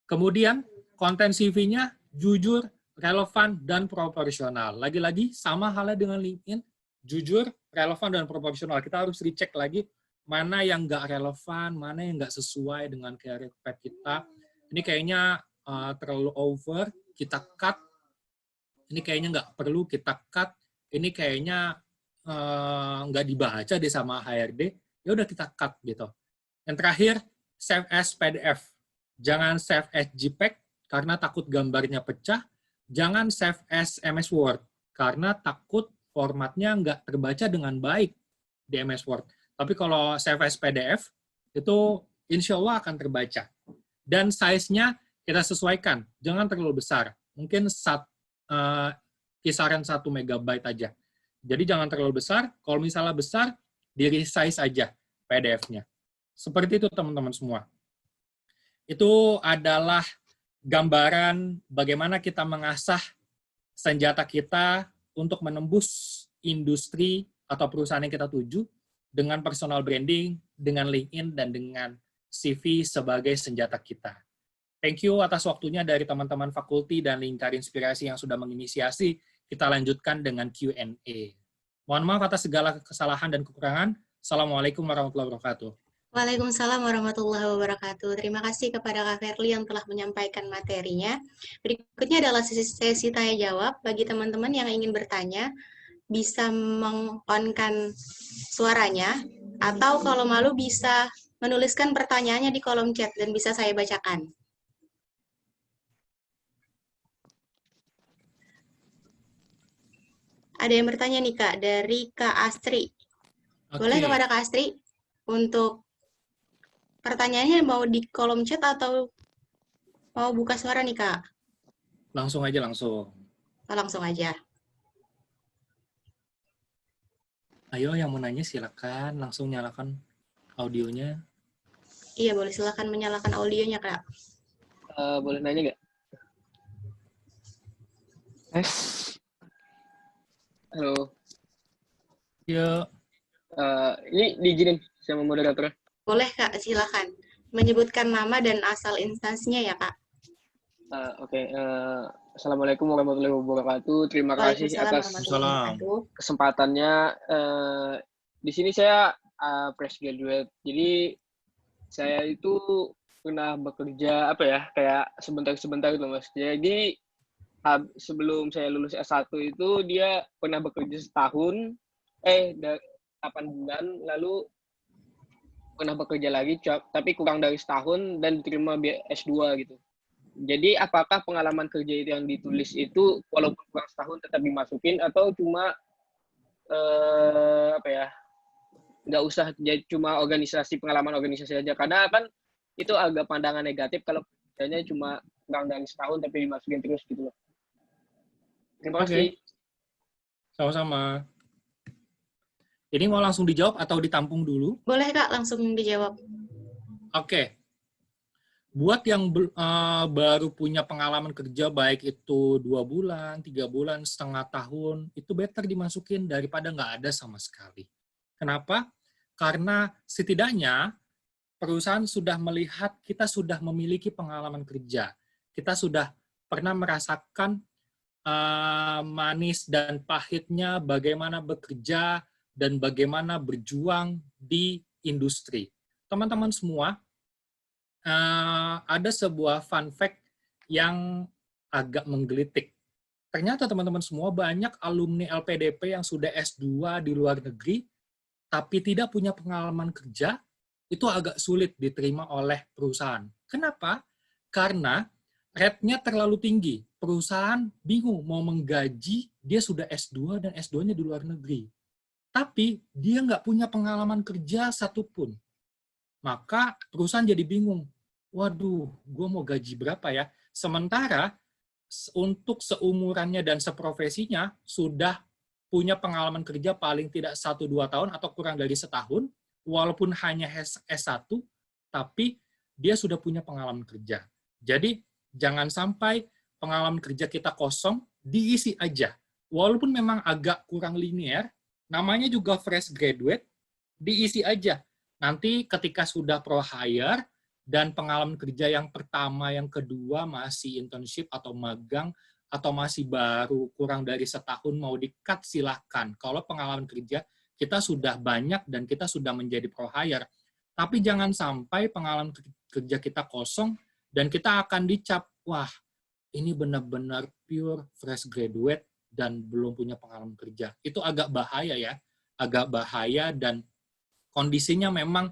Speaker 1: Kemudian, konten CV-nya jujur, relevan, dan proporsional. Lagi-lagi, sama halnya dengan LinkedIn, jujur, relevan, dan proporsional. Kita harus recheck lagi mana yang nggak relevan, mana yang nggak sesuai dengan career path kita. Ini kayaknya terlalu over, kita cut. Ini kayaknya nggak perlu, kita cut. Ini kayaknya nggak dibaca deh sama HRD. Ya udah kita cut gitu. Yang terakhir, save as PDF. Jangan save as JPEG karena takut gambarnya pecah. Jangan save as MS Word karena takut formatnya nggak terbaca dengan baik di MS Word. Tapi kalau save as PDF, itu insya Allah akan terbaca. Dan size-nya kita sesuaikan. Jangan terlalu besar. Mungkin kisaran 1 MB aja. Jadi jangan terlalu besar. Kalau misalnya besar, di-resize aja PDF-nya. Seperti itu teman-teman semua. Itu adalah gambaran bagaimana kita mengasah senjata kita untuk menembus industri atau perusahaan yang kita tuju dengan personal branding, dengan LinkedIn, dan dengan CV sebagai senjata kita. Thank you atas waktunya dari teman-teman fakulti dan Lingkar Inspirasi yang sudah menginisiasi. Kita lanjutkan dengan Q&A. Mohon maaf atas segala kesalahan dan kekurangan. Assalamualaikum warahmatullahi wabarakatuh.
Speaker 3: Waalaikumsalam warahmatullahi wabarakatuh. Terima kasih kepada Kak Verly yang telah menyampaikan materinya. Berikutnya adalah sesi tanya jawab. Bagi teman-teman yang ingin bertanya, bisa meng-on-kan suaranya, atau kalau malu bisa menuliskan pertanyaannya di kolom chat dan bisa saya bacakan. Ada yang bertanya nih Kak, dari Kak Astri. Boleh kepada Kak Astri untuk pertanyaannya mau di kolom chat atau mau buka suara nih Kak?
Speaker 1: Langsung aja, langsung.
Speaker 3: Langsung aja.
Speaker 1: Ayo yang mau nanya silakan, langsung nyalakan audionya.
Speaker 3: Iya, boleh silakan menyalakan audionya Kak.
Speaker 5: Boleh nanya nggak?
Speaker 2: Tes.
Speaker 5: Halo.
Speaker 1: Yuk.
Speaker 5: Ini diizinin sama moderator.
Speaker 3: Boleh Kak, silakan. Menyebutkan nama dan asal instansinya ya Kak.
Speaker 5: Oke. Assalamualaikum warahmatullahi wabarakatuh. Terima kasih
Speaker 3: Waalaikumsalam
Speaker 5: atas
Speaker 3: warahmatullahi wabarakatuh.
Speaker 5: kesempatannya. Di sini saya fresh graduate. Jadi saya itu pernah bekerja kayak sebentar-sebentar gitu Mas. Jadi sebelum saya lulus S1 itu dia pernah bekerja setahun, 8 bulan, lalu pernah bekerja lagi, tapi kurang dari setahun dan diterima S2 gitu. Jadi apakah pengalaman kerja itu yang ditulis itu walaupun kurang setahun tetap dimasukin atau cuma nggak usah jadi cuma pengalaman organisasi aja, karena kan itu agak pandangan negatif kalau kerjanya cuma kurang dari setahun tapi dimasukin terus gitu loh. Terima kasih.
Speaker 1: Sama-sama. Ini mau langsung dijawab atau ditampung dulu?
Speaker 3: Boleh Kak, langsung dijawab.
Speaker 1: Oke. Buat yang baru punya pengalaman kerja, baik itu 2 bulan, 3 bulan, setengah tahun, itu better dimasukin daripada nggak ada sama sekali. Kenapa? Karena setidaknya perusahaan sudah melihat kita sudah memiliki pengalaman kerja. Kita sudah pernah merasakan manis dan pahitnya bagaimana bekerja dan bagaimana berjuang di industri. Teman-teman semua, ada sebuah fun fact yang agak menggelitik. Ternyata teman-teman semua banyak alumni LPDP yang sudah S2 di luar negeri, tapi tidak punya pengalaman kerja, itu agak sulit diterima oleh perusahaan. Kenapa? Karena rate-nya terlalu tinggi. Perusahaan bingung mau menggaji, dia sudah S2 dan S2-nya di luar negeri. Tapi dia nggak punya pengalaman kerja satupun. Maka perusahaan jadi bingung. Waduh, gue mau gaji berapa ya? Sementara untuk seumurannya dan seprofesinya sudah punya pengalaman kerja paling tidak 1-2 tahun atau kurang dari setahun, walaupun hanya S1, tapi dia sudah punya pengalaman kerja. Jadi, jangan sampai pengalaman kerja kita kosong, diisi aja. Walaupun memang agak kurang linear, namanya juga fresh graduate, diisi aja. Nanti ketika sudah pro hire, dan pengalaman kerja yang pertama, yang kedua masih internship atau magang, atau masih baru kurang dari setahun mau di-cut, silahkan. Kalau pengalaman kerja kita sudah banyak dan kita sudah menjadi pro hire. Tapi jangan sampai pengalaman kerja kita kosong dan kita akan dicap, wah ini benar-benar pure fresh graduate dan belum punya pengalaman kerja. Itu agak bahaya ya, agak bahaya dan kondisinya memang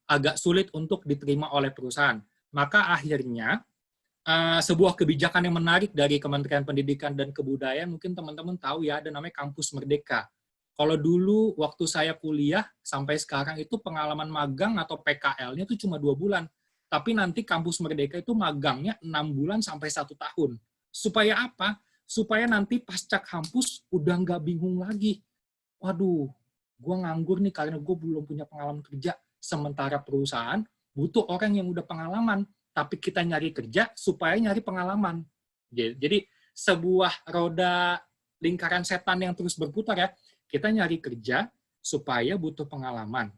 Speaker 1: agak sulit untuk diterima oleh perusahaan. Maka akhirnya sebuah kebijakan yang menarik dari Kementerian Pendidikan dan Kebudayaan, mungkin teman-teman tahu ya, ada namanya Kampus Merdeka. Kalau dulu waktu saya kuliah sampai sekarang itu pengalaman magang atau PKL-nya itu cuma 2 bulan. Tapi nanti Kampus Merdeka itu magangnya 6 bulan sampai 1 tahun. Supaya apa? Supaya nanti pasca kampus udah nggak bingung lagi. Waduh, gue nganggur nih karena gue belum punya pengalaman kerja. Sementara perusahaan butuh orang yang udah pengalaman, tapi kita nyari kerja supaya nyari pengalaman. Jadi sebuah roda lingkaran setan yang terus berputar ya. Kita nyari kerja supaya butuh pengalaman.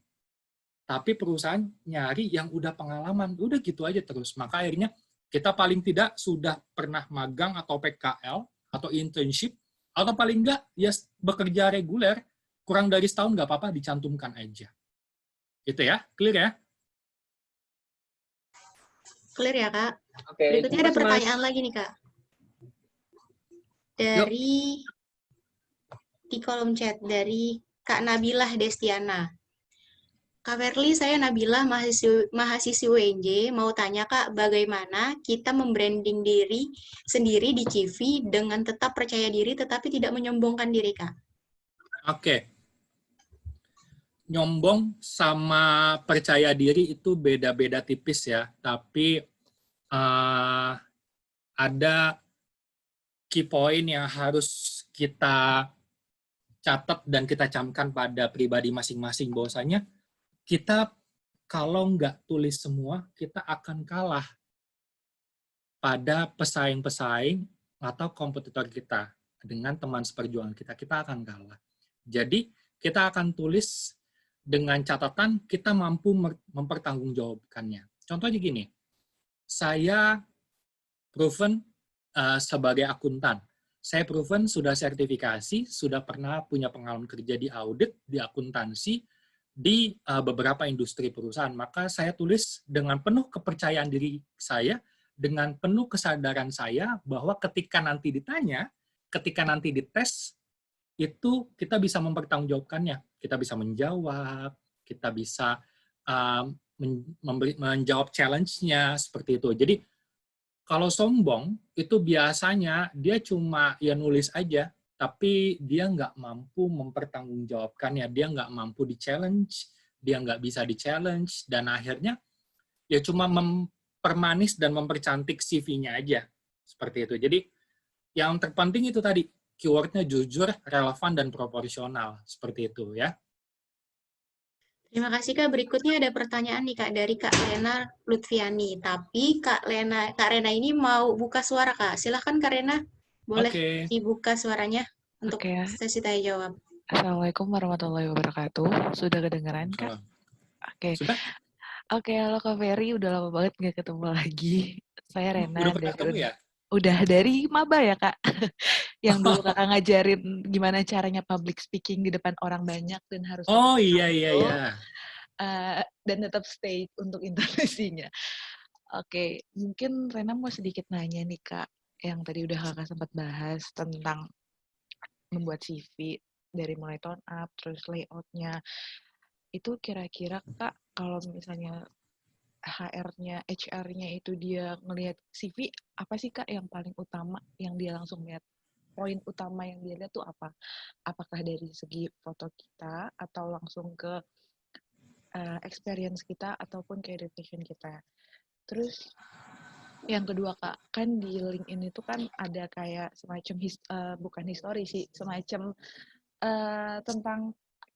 Speaker 1: Tapi perusahaan nyari yang udah pengalaman. Udah gitu aja terus. Maka akhirnya kita paling tidak sudah pernah magang atau PKL atau internship, atau paling enggak ya bekerja reguler, kurang dari setahun nggak apa-apa, dicantumkan aja. Gitu ya, clear ya?
Speaker 3: Clear ya, Kak?
Speaker 5: Oke,
Speaker 3: Berikutnya
Speaker 5: terima
Speaker 3: ada
Speaker 5: kasih, Mas.
Speaker 3: pertanyaan lagi nih, Kak. Dari di kolom chat, dari Kak Nabilah Destiana. Kak Verly, saya Nabilah, mahasiswi UNJ. Mau tanya, Kak, bagaimana kita membranding diri sendiri di CV dengan tetap percaya diri tetapi tidak menyombongkan diri, Kak?
Speaker 1: Oke. Nyombong sama percaya diri itu beda-beda tipis ya, tapi ada key point yang harus kita catat dan kita camkan pada pribadi masing-masing, bahwasanya kita kalau nggak tulis semua, kita akan kalah pada pesaing-pesaing atau kompetitor kita. Dengan teman seperjuangan kita, kita akan kalah. Jadi, kita akan tulis dengan catatan kita mampu mempertanggungjawabkannya. Contohnya gini, saya proven sebagai akuntan. Saya proven sudah sertifikasi, sudah pernah punya pengalaman kerja di audit, di akuntansi, di beberapa industri perusahaan. Maka saya tulis dengan penuh kepercayaan diri saya, dengan penuh kesadaran saya bahwa ketika nanti ditanya, ketika nanti dites, itu kita bisa mempertanggungjawabkannya. Kita bisa menjawab, kita bisa menjawab challenge-nya, seperti itu. Jadi, kalau sombong, itu biasanya dia cuma ya nulis aja, tapi dia nggak mampu mempertanggungjawabkannya, dia nggak mampu di-challenge, dia nggak bisa di-challenge, dan akhirnya ya cuma mempermanis dan mempercantik CV-nya aja. Seperti itu. Jadi, yang terpenting itu tadi, keyword-nya jujur, relevan, dan proporsional. Seperti itu ya.
Speaker 3: Terima kasih, Kak. Berikutnya ada pertanyaan nih, Kak, dari Kak Lena Lutfiani. Tapi Kak Rena ini mau buka suara, Kak. Silahkan, Kak Rena. Boleh
Speaker 1: Oke.
Speaker 3: dibuka suaranya untuk
Speaker 6: Oke.
Speaker 3: sesi tanya jawab.
Speaker 6: Assalamualaikum warahmatullahi wabarakatuh. Sudah kedengeran, Kak? Oke.
Speaker 1: Sudah?
Speaker 6: Oke, halo Kak Ferry. Udah lama banget nggak ketemu lagi. Saya Rena.
Speaker 1: Udah pernah ketemu ya?
Speaker 6: Udah dari maba ya, Kak? Yang dulu Kakak ngajarin gimana caranya public speaking di depan orang banyak dan harus...
Speaker 1: Oh, iya.
Speaker 6: Dan tetap stay untuk intonasinya. Oke, mungkin Rena mau sedikit nanya nih, Kak. Yang tadi udah Kakak sempat bahas tentang membuat CV dari mulai tone up, terus layout-nya. Itu kira-kira, Kak, kalau misalnya HR-nya itu dia ngelihat CV, apa sih, Kak, yang paling utama yang dia langsung lihat? Poin utama yang dia lihat tuh apa? Apakah dari segi foto kita, atau langsung ke experience kita, ataupun ke education kita? Terus, yang kedua, Kak, kan di LinkedIn itu kan ada kayak semacam, bukan histori sih, semacam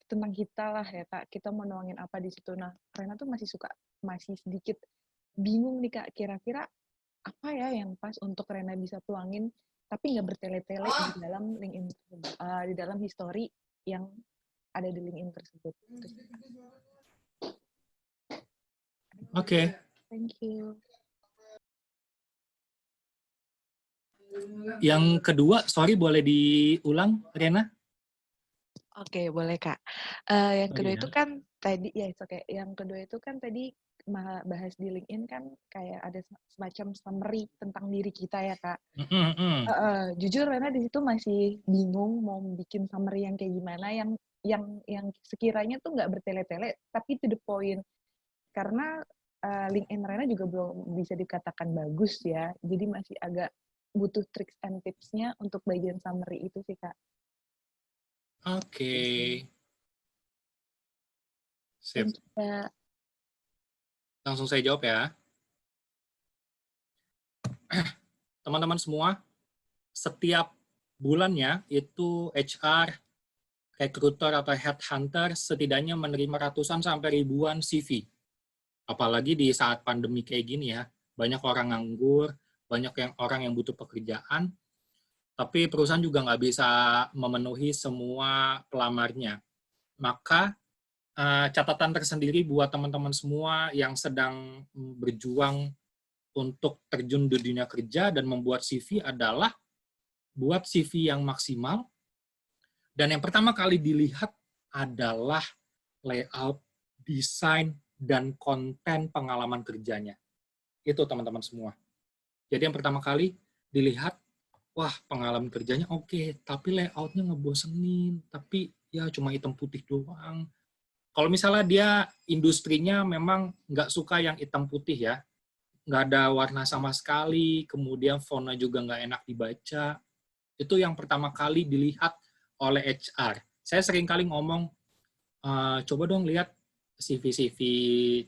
Speaker 6: tentang kita lah ya, Kak. Kita mau nuangin apa di situ. Nah, Rena tuh masih sedikit bingung nih, Kak. Kira-kira apa ya yang pas untuk Rena bisa tuangin, tapi nggak bertele-tele di dalam LinkedIn, di dalam history yang ada di LinkedIn tersebut.
Speaker 1: Oke.
Speaker 6: Thank you.
Speaker 1: Yang kedua, sorry boleh diulang, Rena?
Speaker 6: Oke, boleh, Kak. Yang kedua itu kan tadi, ya oke. Yang kedua itu kan tadi bahas di LinkedIn kan kayak ada semacam summary tentang diri kita ya, Kak. Jujur Rena di situ masih bingung mau bikin summary yang kayak gimana, yang sekiranya tuh nggak bertele-tele, tapi to the point. Karena LinkedIn Rena juga belum bisa dikatakan bagus ya, jadi masih agak butuh tricks and tips-nya untuk bagian summary itu sih, Kak.
Speaker 1: Oke. Sip. Langsung saya jawab ya. Teman-teman semua, setiap bulannya itu HR, recruiter atau headhunter setidaknya menerima ratusan sampai ribuan CV. Apalagi di saat pandemi kayak gini ya. banyak orang nganggur, banyak orang yang butuh pekerjaan, tapi perusahaan juga nggak bisa memenuhi semua pelamarnya. Maka catatan tersendiri buat teman-teman semua yang sedang berjuang untuk terjun di dunia kerja dan membuat CV adalah buat CV yang maksimal. Dan yang pertama kali dilihat adalah layout, desain, dan konten pengalaman kerjanya. Itu teman-teman semua. Jadi yang pertama kali dilihat, wah pengalaman kerjanya oke, tapi layoutnya ngebosenin, tapi ya cuma hitam putih doang. Kalau misalnya dia industrinya memang nggak suka yang hitam putih ya, nggak ada warna sama sekali, kemudian fontnya juga nggak enak dibaca, itu yang pertama kali dilihat oleh HR. Saya sering kali ngomong, coba dong lihat CV-CV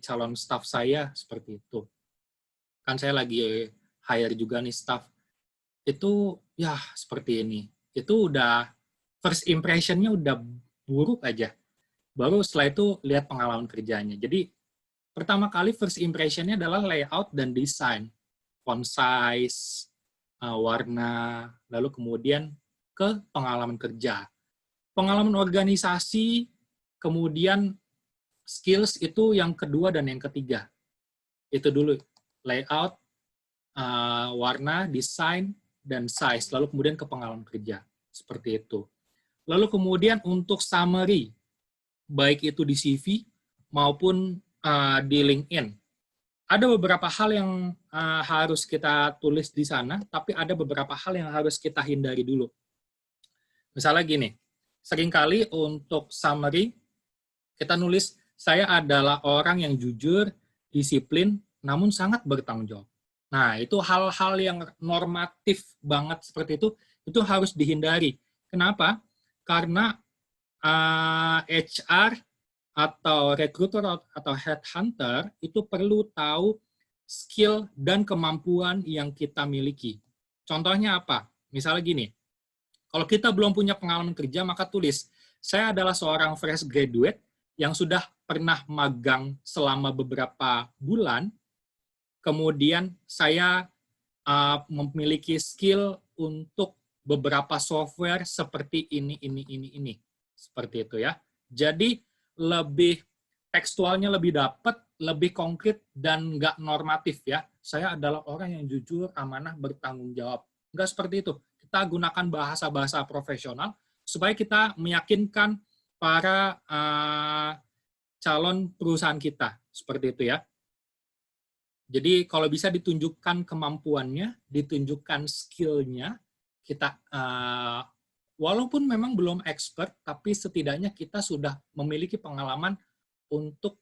Speaker 1: calon staff saya seperti itu. Kan saya lagi hire juga nih staff. Itu ya seperti ini. Itu udah first impression-nya udah buruk aja. Baru setelah itu lihat pengalaman kerjanya. Jadi pertama kali first impression-nya adalah layout dan desain. Font size, warna, lalu kemudian ke pengalaman kerja. Pengalaman organisasi, kemudian skills itu yang kedua dan yang ketiga. Itu dulu, layout, warna, desain, dan size. Lalu kemudian ke pengalaman kerja. Seperti itu. Lalu kemudian untuk summary, baik itu di CV maupun di LinkedIn. Ada beberapa hal yang harus kita tulis di sana, tapi ada beberapa hal yang harus kita hindari dulu. Misalnya gini, seringkali untuk summary, kita nulis, saya adalah orang yang jujur, disiplin, namun sangat bertanggung jawab. Nah, itu hal-hal yang normatif banget seperti itu harus dihindari. Kenapa? Karena HR atau recruiter atau headhunter itu perlu tahu skill dan kemampuan yang kita miliki. Contohnya apa? Misalnya gini, kalau kita belum punya pengalaman kerja, maka tulis, saya adalah seorang fresh graduate yang sudah pernah magang selama beberapa bulan, kemudian saya memiliki skill untuk beberapa software seperti ini. Seperti itu ya. Jadi lebih tekstualnya lebih dapat, lebih konkret dan nggak normatif ya. Saya adalah orang yang jujur, amanah, bertanggung jawab. Nggak seperti itu. Kita gunakan bahasa-bahasa profesional supaya kita meyakinkan para calon perusahaan kita. Seperti itu ya. Jadi kalau bisa ditunjukkan kemampuannya, ditunjukkan skill-nya, kita walaupun memang belum expert, tapi setidaknya kita sudah memiliki pengalaman untuk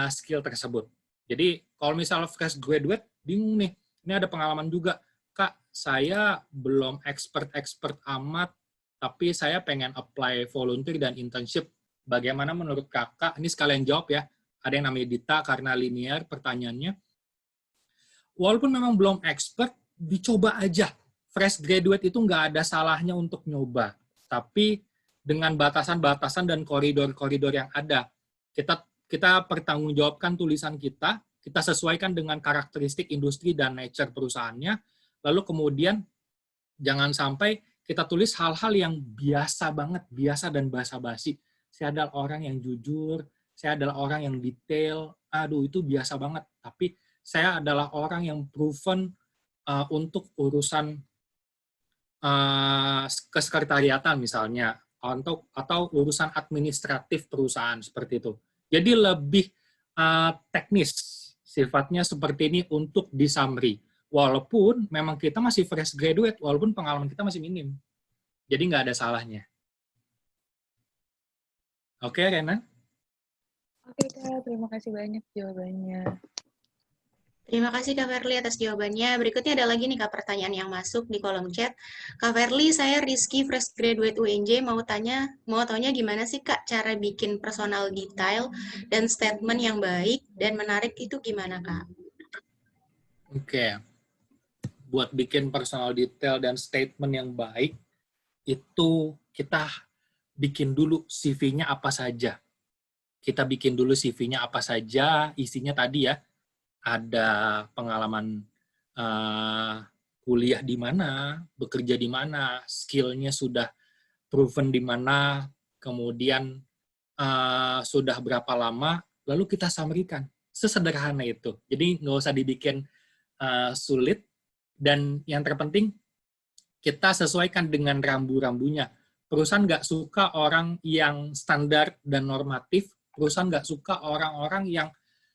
Speaker 1: skill tersebut. Jadi, kalau misalnya fresh graduate, bingung nih, ini ada pengalaman juga. Kak, saya belum expert amat, tapi saya pengen apply volunteer dan internship. Bagaimana menurut kakak? Ini sekalian jawab ya. Ada yang namanya Dita, karena linear pertanyaannya. Walaupun memang belum expert, dicoba aja. Fresh graduate itu nggak ada salahnya untuk nyoba. Tapi dengan batasan-batasan dan koridor-koridor yang ada, kita pertanggungjawabkan tulisan kita sesuaikan dengan karakteristik industri dan nature perusahaannya, lalu kemudian jangan sampai kita tulis hal-hal yang biasa banget, biasa dan basa-basi. Saya adalah orang yang jujur, saya adalah orang yang detail, aduh itu biasa banget. Tapi saya adalah orang yang proven untuk urusan kesekretariatan misalnya, atau urusan administratif perusahaan seperti itu. Jadi lebih teknis sifatnya seperti ini untuk di summary. Walaupun memang kita masih fresh graduate, walaupun pengalaman kita masih minim. Jadi nggak ada salahnya. Oke, Rena?
Speaker 6: Oke, Kak. Terima kasih banyak jawabannya.
Speaker 3: Terima kasih Kak Verly atas jawabannya. Berikutnya ada lagi nih Kak pertanyaan yang masuk di kolom chat. Kak Verly, saya Rizky, fresh graduate UNJ, mau tanya gimana sih Kak cara bikin personal detail dan statement yang baik dan menarik itu gimana Kak?
Speaker 1: Oke. Buat bikin personal detail dan statement yang baik, itu kita bikin dulu CV-nya apa saja. Kita bikin dulu CV-nya apa saja, isinya tadi ya. ada pengalaman kuliah di mana, bekerja di mana, skill-nya sudah proven di mana, kemudian sudah berapa lama, lalu kita summary-kan. Sesederhana itu. Jadi nggak usah dibikin sulit, dan yang terpenting kita sesuaikan dengan rambu-rambunya. Perusahaan nggak suka orang yang standar dan normatif, perusahaan nggak suka orang-orang yang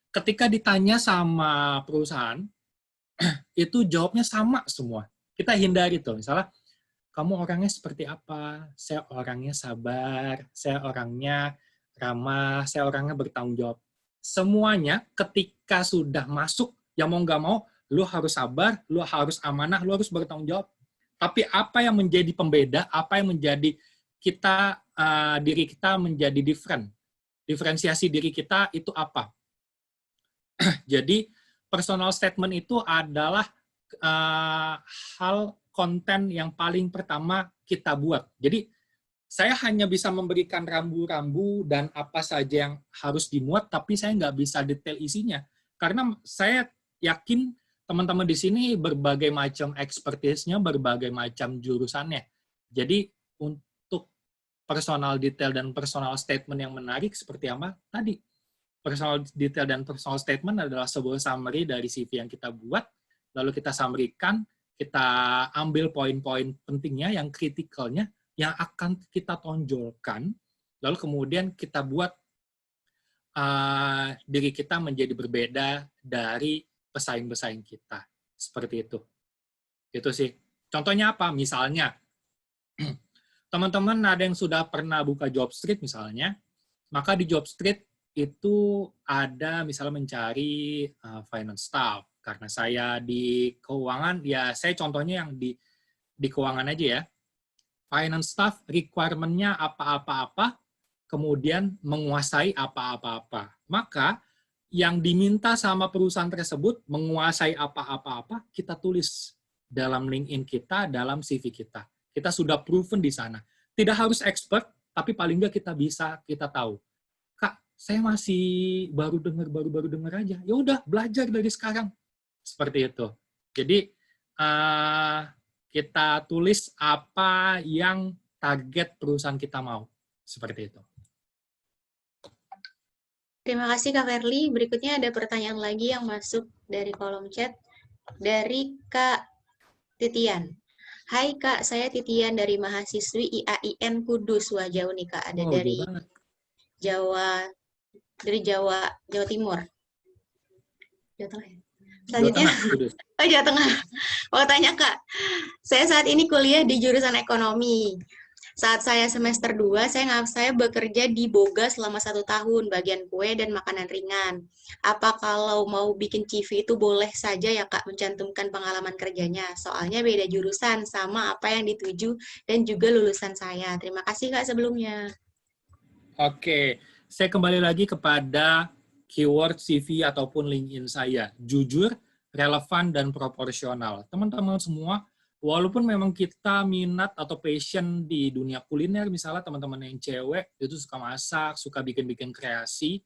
Speaker 1: ketika ditanya sama perusahaan, itu jawabnya sama semua. Kita hindari tuh, misalnya, kamu orangnya seperti apa? Saya orangnya sabar, saya orangnya ramah, saya orangnya bertanggung jawab. Semuanya ketika sudah masuk, ya mau nggak mau, lu harus sabar, lu harus amanah, lu harus bertanggung jawab. Tapi apa yang menjadi pembeda, apa yang menjadi kita, diri kita menjadi different, diferensiasi diri kita itu apa? Jadi, personal statement itu adalah hal konten yang paling pertama kita buat. Jadi, saya hanya bisa memberikan rambu-rambu dan apa saja yang harus dimuat, tapi saya nggak bisa detail isinya. Karena saya yakin teman-teman di sini berbagai macam expertise-nya, berbagai macam jurusannya. Jadi, untuk personal detail dan personal statement yang menarik seperti apa tadi? Personal detail dan personal statement adalah sebuah summary dari CV yang kita buat, lalu kita summary-kan, kita ambil poin-poin pentingnya, yang kritikalnya, yang akan kita tonjolkan, lalu kemudian kita buat diri kita menjadi berbeda dari pesaing-pesaing kita. Seperti itu. Itu sih. Contohnya apa? Misalnya, teman-teman ada yang sudah pernah buka Jobstreet misalnya, maka di Jobstreet itu ada misalnya mencari finance staff. Karena saya di keuangan, ya saya contohnya yang di keuangan aja ya. Finance staff requirement-nya apa-apa-apa, kemudian menguasai apa-apa-apa. Maka yang diminta sama perusahaan tersebut menguasai apa-apa-apa, kita tulis dalam LinkedIn kita, dalam CV kita. Kita sudah proven di sana. Tidak harus expert, tapi paling nggak kita bisa, kita tahu. Kak, saya masih baru dengar aja. Ya udah, belajar dari sekarang. Seperti itu. Jadi, kita tulis apa yang target perusahaan kita mau. Seperti itu.
Speaker 3: Terima kasih Kak Verly. Berikutnya ada pertanyaan lagi yang masuk dari kolom chat dari Kak Titian. Hai Kak, saya Titian dari mahasiswi IAIN Kudus. Wah, jauh nih Kak, ada dari Jawa Timur. Jawa Tengah ya? Selanjutnya, Jawa Tengah. Mau tanya Kak, saya saat ini kuliah di jurusan ekonomi. Saat saya semester 2, saya bekerja di Boga selama 1 tahun, bagian kue dan makanan ringan. Apa kalau mau bikin CV itu boleh saja ya Kak mencantumkan pengalaman kerjanya? Soalnya beda jurusan sama apa yang dituju dan juga lulusan saya. Terima kasih Kak sebelumnya.
Speaker 1: Oke, saya kembali lagi kepada keyword CV ataupun LinkedIn saya. Jujur, relevan, dan proporsional. Teman-teman semua, walaupun memang kita minat atau passion di dunia kuliner, misalnya teman-teman yang cewek, itu suka masak, suka bikin-bikin kreasi,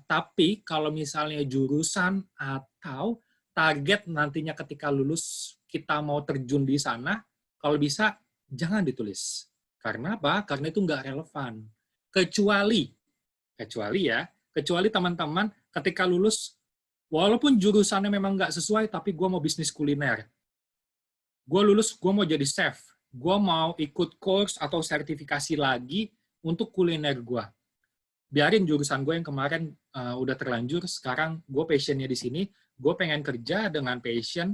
Speaker 1: tapi kalau misalnya jurusan atau target nantinya ketika lulus, kita mau terjun di sana, kalau bisa, jangan ditulis. Karena apa? Karena itu nggak relevan. Kecuali teman-teman ketika lulus, walaupun jurusannya memang nggak sesuai, tapi gue mau bisnis kuliner. Gue lulus, gue mau jadi chef. Gue mau ikut course atau sertifikasi lagi untuk kuliner gue. Biarin jurusan gue yang kemarin udah terlanjur, sekarang gue passionnya di sini, gue pengen kerja dengan passion,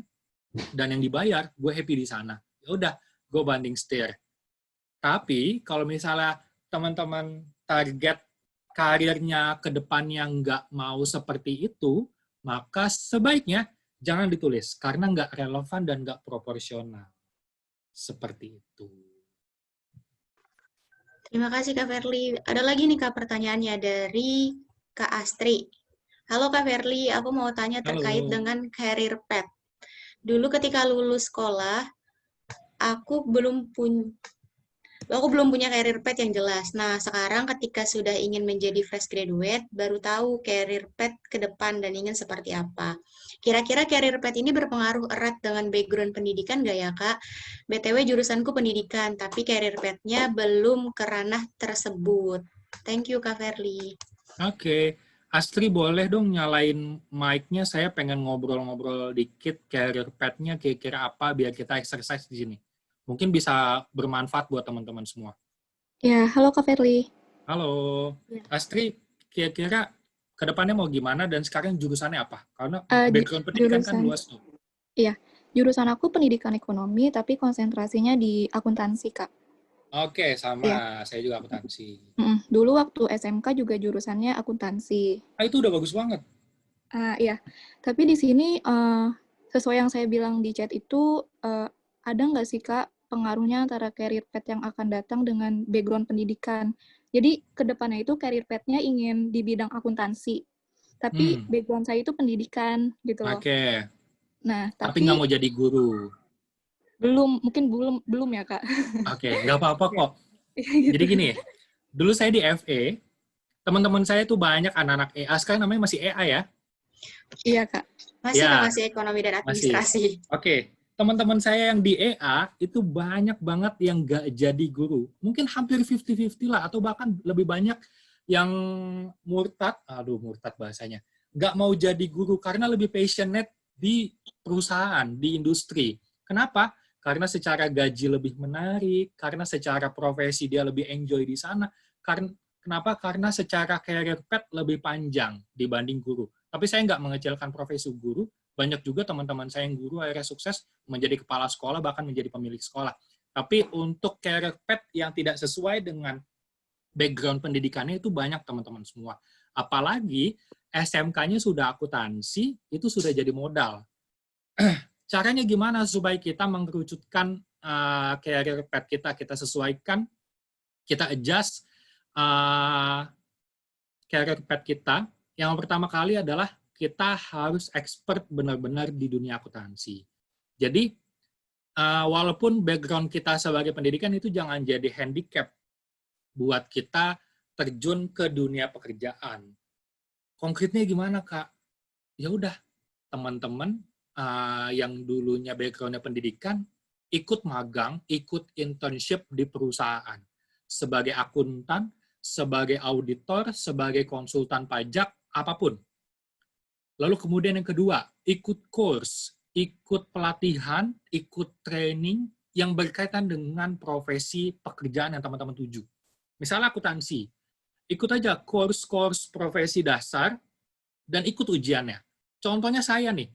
Speaker 1: dan yang dibayar, gue happy di sana. Ya udah, gue banding setir. Tapi kalau misalnya teman-teman target karirnya ke depannya nggak mau seperti itu, maka sebaiknya jangan ditulis, karena nggak relevan dan nggak proporsional. Seperti itu.
Speaker 3: Terima kasih Kak Verly. Ada lagi nih Kak pertanyaannya dari Kak Astri. Halo Kak Verly, aku mau tanya terkait dengan career path. Dulu ketika lulus sekolah, aku belum Aku belum punya career path yang jelas. Nah, sekarang ketika sudah ingin menjadi fresh graduate, baru tahu career path ke depan dan ingin seperti apa. Kira-kira career path ini berpengaruh erat dengan background pendidikan nggak ya, Kak? BTW jurusanku pendidikan, tapi career path-nya belum ke ranah tersebut. Thank you, Kak Verly.
Speaker 1: Oke. Astri boleh dong nyalain mic-nya, saya pengen ngobrol-ngobrol dikit career path-nya kira-kira apa biar kita exercise di sini. Mungkin bisa bermanfaat buat teman-teman semua.
Speaker 4: Ya, halo Kak Verly.
Speaker 1: Halo,
Speaker 4: Ya.
Speaker 1: Astri, kira-kira ke depannya mau gimana dan sekarang jurusannya apa? Karena
Speaker 4: Eh,
Speaker 1: background pendidikan kan
Speaker 4: jurusan,
Speaker 1: luas tuh.
Speaker 4: iya, jurusan aku pendidikan ekonomi, tapi konsentrasinya di akuntansi, Kak.
Speaker 1: Oke,
Speaker 4: Iya.
Speaker 1: sama. Saya juga akuntansi.
Speaker 4: Dulu waktu SMK juga jurusannya akuntansi.
Speaker 1: Itu udah bagus banget.
Speaker 4: Iya, tapi di sini sesuai yang saya bilang di chat itu, ada nggak sih Kak pengaruhnya antara career path yang akan datang dengan background pendidikan? Jadi ke depannya itu career path-nya ingin di bidang akuntansi, tapi background saya itu pendidikan gitu loh.
Speaker 1: Oke.
Speaker 4: Nah,
Speaker 1: Tapi nggak mau jadi guru.
Speaker 4: mungkin belum ya Kak.
Speaker 1: Oke, nggak apa-apa kok.
Speaker 4: Gitu.
Speaker 1: Jadi gini, dulu saya di FE, teman-teman saya tuh banyak anak-anak EA, sekarang namanya masih EA ya?
Speaker 4: Iya Kak.
Speaker 3: Masih
Speaker 1: Ya,
Speaker 3: Kak, masih ekonomi dan administrasi.
Speaker 1: Oke, teman-teman saya yang di EA itu banyak banget yang nggak jadi guru. Mungkin hampir 50-50 lah, atau bahkan lebih banyak yang murtad bahasanya, nggak mau jadi guru karena lebih passionate di perusahaan, di industri. Kenapa? Karena secara gaji lebih menarik, karena secara profesi dia lebih enjoy di sana. Kenapa? Karena secara career path lebih panjang dibanding guru. Tapi saya nggak mengecilkan profesi guru, banyak juga teman-teman saya yang guru akhirnya sukses menjadi kepala sekolah, bahkan menjadi pemilik sekolah. Tapi untuk career path yang tidak sesuai dengan background pendidikannya itu banyak teman-teman semua. Apalagi SMK-nya sudah akuntansi, itu sudah jadi modal. Caranya gimana supaya kita mengerucutkan career path kita sesuaikan, kita adjust career path kita. Yang pertama kali adalah kita harus expert benar-benar di dunia akuntansi. Jadi, walaupun background kita sebagai pendidikan itu jangan jadi handicap buat kita terjun ke dunia pekerjaan. Konkretnya gimana, Kak? Ya udah, teman-teman yang dulunya background-nya pendidikan, ikut magang, ikut internship di perusahaan. Sebagai akuntan, sebagai auditor, sebagai konsultan pajak, apapun. Lalu kemudian yang kedua, ikut course, ikut pelatihan, ikut training yang berkaitan dengan profesi pekerjaan yang teman-teman tuju. Misalnya akuntansi, ikut aja course profesi dasar dan ikut ujiannya. Contohnya saya nih,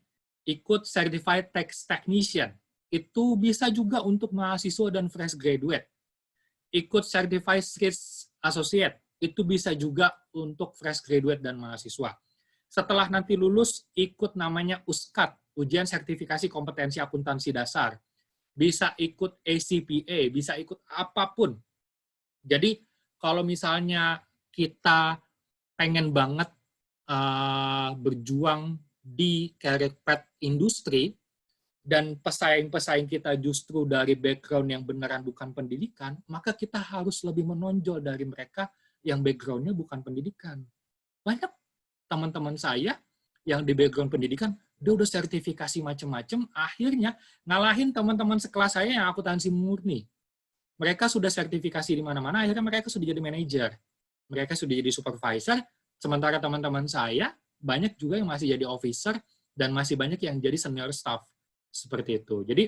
Speaker 1: ikut Certified Tax Technician. Itu bisa juga untuk mahasiswa dan fresh graduate. Ikut Certified Risk Associate. Itu bisa juga untuk fresh graduate dan mahasiswa. Setelah nanti lulus, ikut namanya USCAD, Ujian Sertifikasi Kompetensi Akuntansi Dasar. Bisa ikut ACPA, bisa ikut apapun. Jadi, kalau misalnya kita pengen banget berjuang di career path industri, dan pesaing-pesaing kita justru dari background yang beneran bukan pendidikan, maka kita harus lebih menonjol dari mereka yang background-nya bukan pendidikan. Banyak teman-teman saya yang di background pendidikan, dia udah sertifikasi macam-macam, akhirnya ngalahin teman-teman sekelas saya yang akuntansi murni. Mereka sudah sertifikasi di mana-mana, akhirnya mereka sudah jadi manajer. Mereka sudah jadi supervisor, sementara teman-teman saya, banyak juga yang masih jadi officer, dan masih banyak yang jadi senior staff. Seperti itu. Jadi,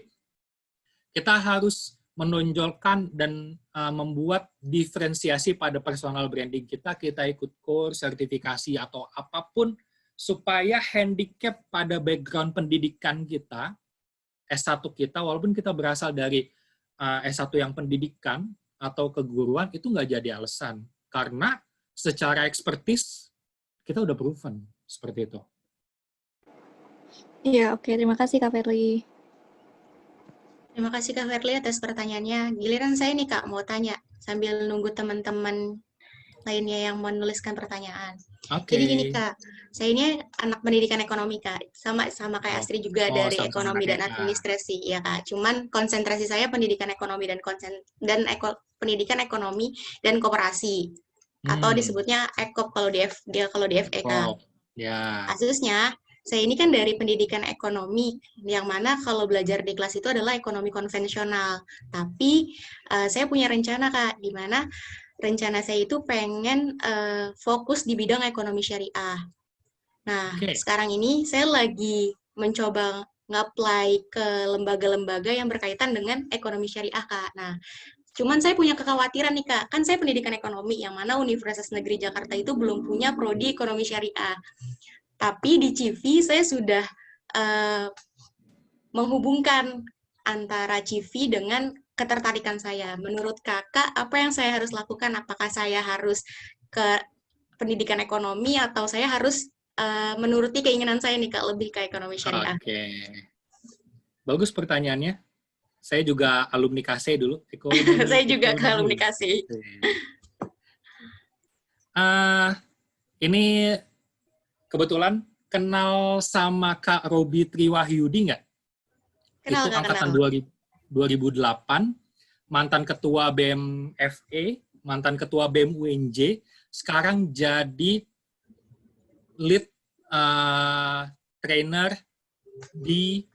Speaker 1: kita harus menonjolkan dan membuat diferensiasi pada personal branding kita ikut course, sertifikasi, atau apapun, supaya handicap pada background pendidikan kita, S1 kita, walaupun kita berasal dari S1 yang pendidikan atau keguruan, itu nggak jadi alasan. Karena secara expertise, kita udah proven. Seperti itu.
Speaker 4: Iya, oke. Terima kasih Kak Verly.
Speaker 3: Terima kasih Kak Verly atas pertanyaannya. Giliran saya nih Kak, mau tanya sambil nunggu teman-teman lainnya yang menuliskan pertanyaan.
Speaker 1: Oke.
Speaker 3: Jadi gini Kak, saya ini anak pendidikan ekonomi Kak, sama kayak
Speaker 1: Oh,
Speaker 3: Astri juga
Speaker 1: oh,
Speaker 3: dari
Speaker 1: sama-sama
Speaker 3: ekonomi dan
Speaker 1: anak EA.
Speaker 3: administrasi ya Kak. Cuman konsentrasi saya pendidikan ekonomi pendidikan ekonomi dan koperasi atau disebutnya ekop kalau di FE Kak.
Speaker 1: Oh, ya.
Speaker 3: Kasusnya saya ini kan dari pendidikan ekonomi, yang mana kalau belajar di kelas itu adalah ekonomi konvensional. Tapi saya punya rencana Kak, di mana rencana saya itu pengen fokus di bidang ekonomi syariah. Nah,
Speaker 1: Oke.
Speaker 3: sekarang ini saya lagi mencoba nge-apply ke lembaga-lembaga yang berkaitan dengan ekonomi syariah, Kak. Nah, cuman saya punya kekhawatiran nih, Kak. Kan saya pendidikan ekonomi, yang mana Universitas Negeri Jakarta itu belum punya prodi ekonomi syariah. Tapi di CV saya sudah menghubungkan antara CV dengan ketertarikan saya. Menurut kakak, apa yang saya harus lakukan? Apakah saya harus ke pendidikan ekonomi atau saya harus menuruti keinginan saya nih Kak, lebih ke ekonomi syariah?
Speaker 1: Oke. Bagus pertanyaannya. Saya juga alumni KC dulu.
Speaker 3: Saya juga ke alumni KC.
Speaker 1: Ini kebetulan kenal sama Kak Robi Triwahyudi nggak?
Speaker 3: Kenal,
Speaker 1: Itu
Speaker 3: Kak,
Speaker 1: angkatan
Speaker 3: kenal.
Speaker 1: 2008, mantan ketua BEM FE, mantan ketua BEM UNJ, sekarang jadi lead trainer di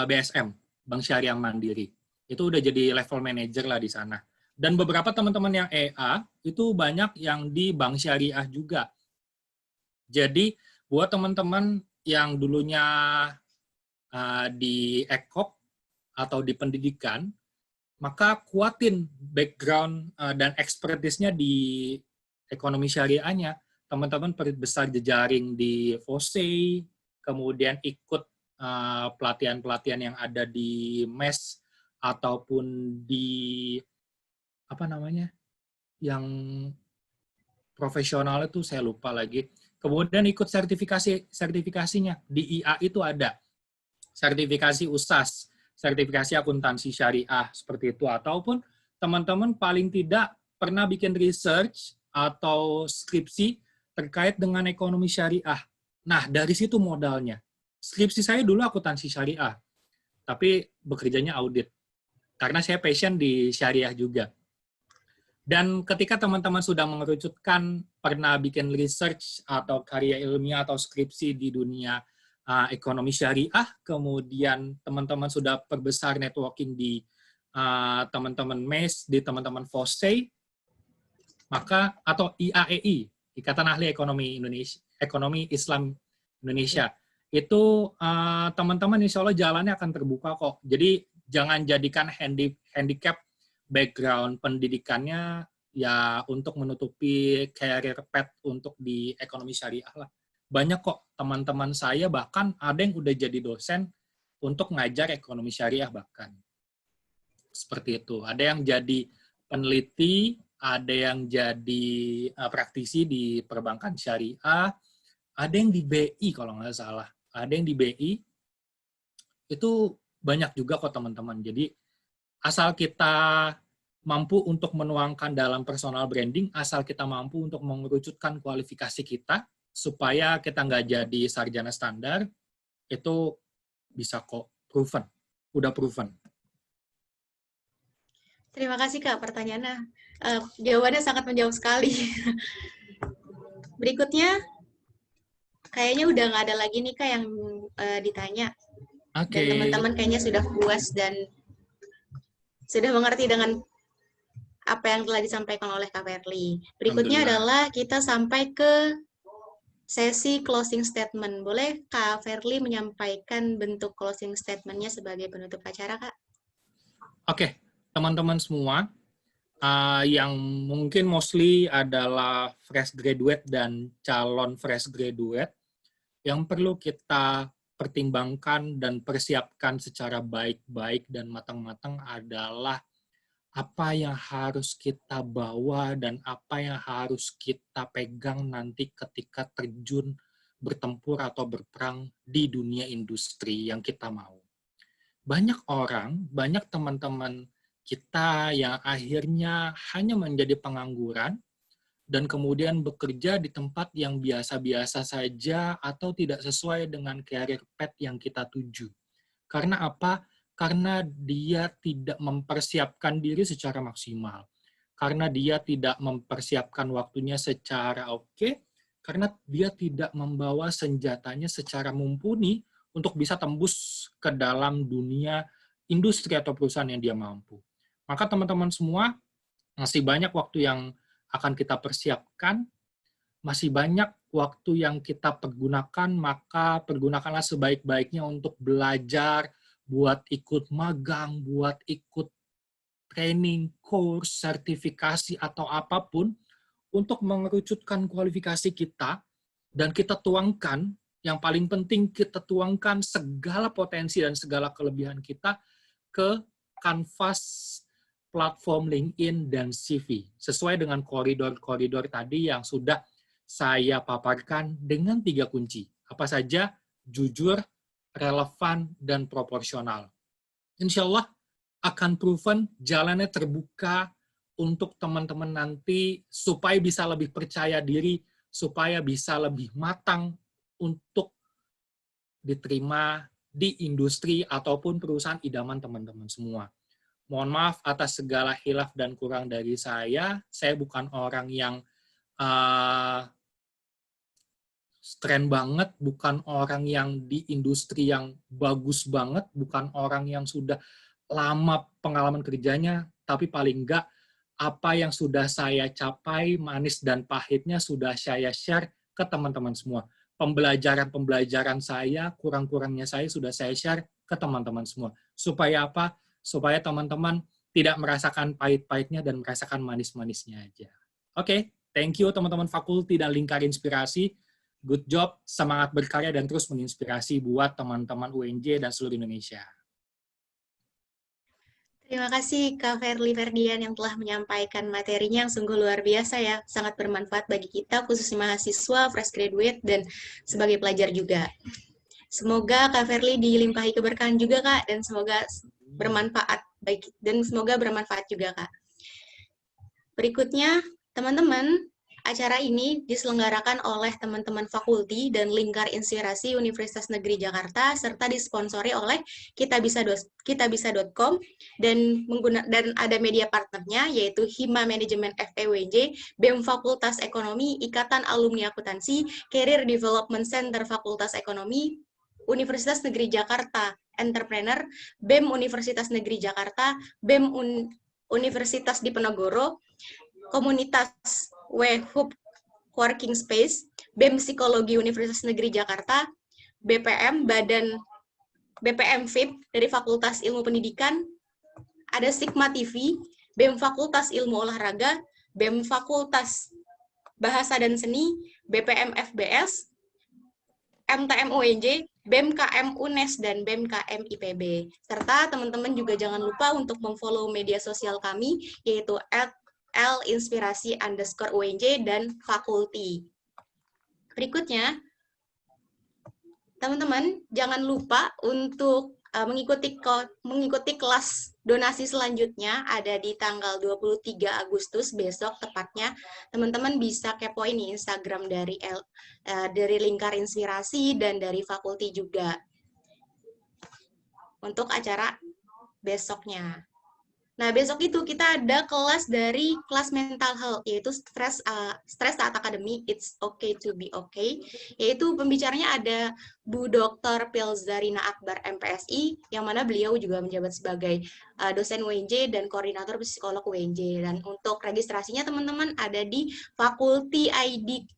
Speaker 1: BSM, Bank Syariah Mandiri. Itu udah jadi level manager lah di sana. Dan beberapa teman-teman yang EA, itu banyak yang di Bank Syariah juga. Jadi, buat teman-teman yang dulunya di ekop atau di pendidikan, maka kuatin background dan expertise-nya di ekonomi syariahnya. Teman-teman perbesar jejaring di FOSE, kemudian ikut pelatihan-pelatihan yang ada di MES ataupun di apa namanya yang profesional itu saya lupa lagi. Kemudian ikut sertifikasinya di IA itu ada sertifikasi USAS, sertifikasi akuntansi syariah seperti itu, ataupun teman-teman paling tidak pernah bikin research atau skripsi terkait dengan ekonomi syariah. Nah, dari situ modalnya. Skripsi saya dulu akuntansi syariah, tapi bekerjanya audit. Karena saya passion di syariah juga. Dan ketika teman-teman sudah mengerucutkan, pernah bikin research atau karya ilmiah atau skripsi di dunia ekonomi syariah, kemudian teman-teman sudah perbesar networking di teman-teman MES, di teman-teman FOSE, maka atau IAEI, Ikatan Ahli Ekonomi Indonesia, Ekonomi Islam Indonesia, itu teman-teman insya Allah jalannya akan terbuka kok. Jadi jangan jadikan handicap background pendidikannya ya untuk menutupi career path untuk di ekonomi syariah lah. Banyak kok teman-teman saya bahkan ada yang udah jadi dosen untuk ngajar ekonomi syariah bahkan. Seperti itu. Ada yang jadi peneliti, ada yang jadi praktisi di perbankan syariah, ada yang di BI kalau nggak salah. Ada yang di BI, itu banyak juga kok teman-teman. Jadi asal kita mampu untuk menuangkan dalam personal branding, asal kita mampu untuk mengerucutkan kualifikasi kita, supaya kita nggak jadi sarjana standar, itu bisa kok proven. Udah proven.
Speaker 3: Terima kasih Kak pertanyaannya. Jawabannya sangat menjawab sekali. Berikutnya, kayaknya udah nggak ada lagi nih Kak yang ditanya. Dan teman-teman kayaknya sudah puas dan sudah mengerti dengan apa yang telah disampaikan oleh Kak Verly. Berikutnya adalah kita sampai ke sesi closing statement. Boleh Kak Verly menyampaikan bentuk closing statement-nya sebagai penutup acara, Kak?
Speaker 1: Oke, teman-teman semua, yang mungkin mostly adalah fresh graduate dan calon fresh graduate, yang perlu kita pertimbangkan dan persiapkan secara baik-baik dan matang-matang adalah apa yang harus kita bawa dan apa yang harus kita pegang nanti ketika terjun bertempur atau berperang di dunia industri yang kita mau. Banyak orang, banyak teman-teman kita yang akhirnya hanya menjadi pengangguran dan kemudian bekerja di tempat yang biasa-biasa saja atau tidak sesuai dengan career path yang kita tuju. Karena apa? Karena dia tidak mempersiapkan diri secara maksimal. Karena dia tidak mempersiapkan waktunya secara oke, karena dia tidak membawa senjatanya secara mumpuni untuk bisa tembus ke dalam dunia industri atau perusahaan yang dia mampu. Maka teman-teman semua, masih banyak waktu yang akan kita persiapkan, masih banyak waktu yang kita pergunakan, maka pergunakanlah sebaik-baiknya untuk belajar, buat ikut magang, buat ikut training, course, sertifikasi, atau apapun, untuk mengerucutkan kualifikasi kita, dan kita tuangkan, yang paling penting kita tuangkan segala potensi dan segala kelebihan kita ke kanvas platform LinkedIn dan CV, sesuai dengan koridor-koridor tadi yang sudah saya paparkan dengan 3 kunci. Apa saja? Jujur, relevan, dan proporsional. Insya Allah akan proven jalannya terbuka untuk teman-teman nanti supaya bisa lebih percaya diri, supaya bisa lebih matang untuk diterima di industri ataupun perusahaan idaman teman-teman semua. Mohon maaf atas segala khilaf dan kurang dari saya. Saya bukan orang yang keren banget, bukan orang yang di industri yang bagus banget, bukan orang yang sudah lama pengalaman kerjanya, tapi paling enggak apa yang sudah saya capai, manis dan pahitnya sudah saya share ke teman-teman semua. Pembelajaran saya, kurang-kurangnya saya sudah saya share ke teman-teman semua. Supaya apa? Supaya teman-teman tidak merasakan pahit-pahitnya dan merasakan manis-manisnya aja. Oke, thank you teman-teman fakulti dan lingkar inspirasi. Good job, semangat berkarya dan terus menginspirasi buat teman-teman UNJ dan seluruh Indonesia.
Speaker 3: Terima kasih Kak Verly Ferdian yang telah menyampaikan materinya yang sungguh luar biasa ya, sangat bermanfaat bagi kita, khususnya mahasiswa, fresh graduate, dan sebagai pelajar juga. Semoga Kak Verly dilimpahi keberkahan juga Kak, dan semoga bermanfaat juga Kak. Berikutnya, teman-teman, acara ini diselenggarakan oleh teman-teman fakulti dan lingkar inspirasi Universitas Negeri Jakarta serta disponsori oleh kitabisa.com dan ada media partnernya yaitu Hima Manajemen FEWJ, BEM Fakultas Ekonomi, Ikatan Alumni Akuntansi, Career Development Center Fakultas Ekonomi, Universitas Negeri Jakarta Entrepreneur, BEM Universitas Negeri Jakarta, BEM Universitas Diponegoro, Komunitas WeHub Working Space, BEM Psikologi Universitas Negeri Jakarta, BPM FIP dari Fakultas Ilmu Pendidikan, ada Sigma TV, BEM Fakultas Ilmu Olahraga, BEM Fakultas Bahasa dan Seni, BPM FBS, MTM UNJ, BEM KM UNES, dan BEM KM IPB. Serta teman-teman juga jangan lupa untuk memfollow media sosial kami, yaitu @linspirasi_UNJ dan fakulti. Berikutnya, teman-teman jangan lupa untuk mengikuti kelas donasi selanjutnya, ada di tanggal 23 Agustus besok tepatnya. Teman-teman bisa kepoin nih Instagram dari Lingkar Inspirasi dan dari fakulti juga untuk acara besoknya. Nah, besok itu kita ada kelas dari kelas mental health, yaitu stress saat akademi, it's okay to be okay, yaitu pembicaranya ada Bu Dr. Pilzarina Akbar MPSI, yang mana beliau juga menjabat sebagai dosen UNJ dan koordinator psikolog UNJ. Dan untuk registrasinya teman-teman ada di Fakulti ID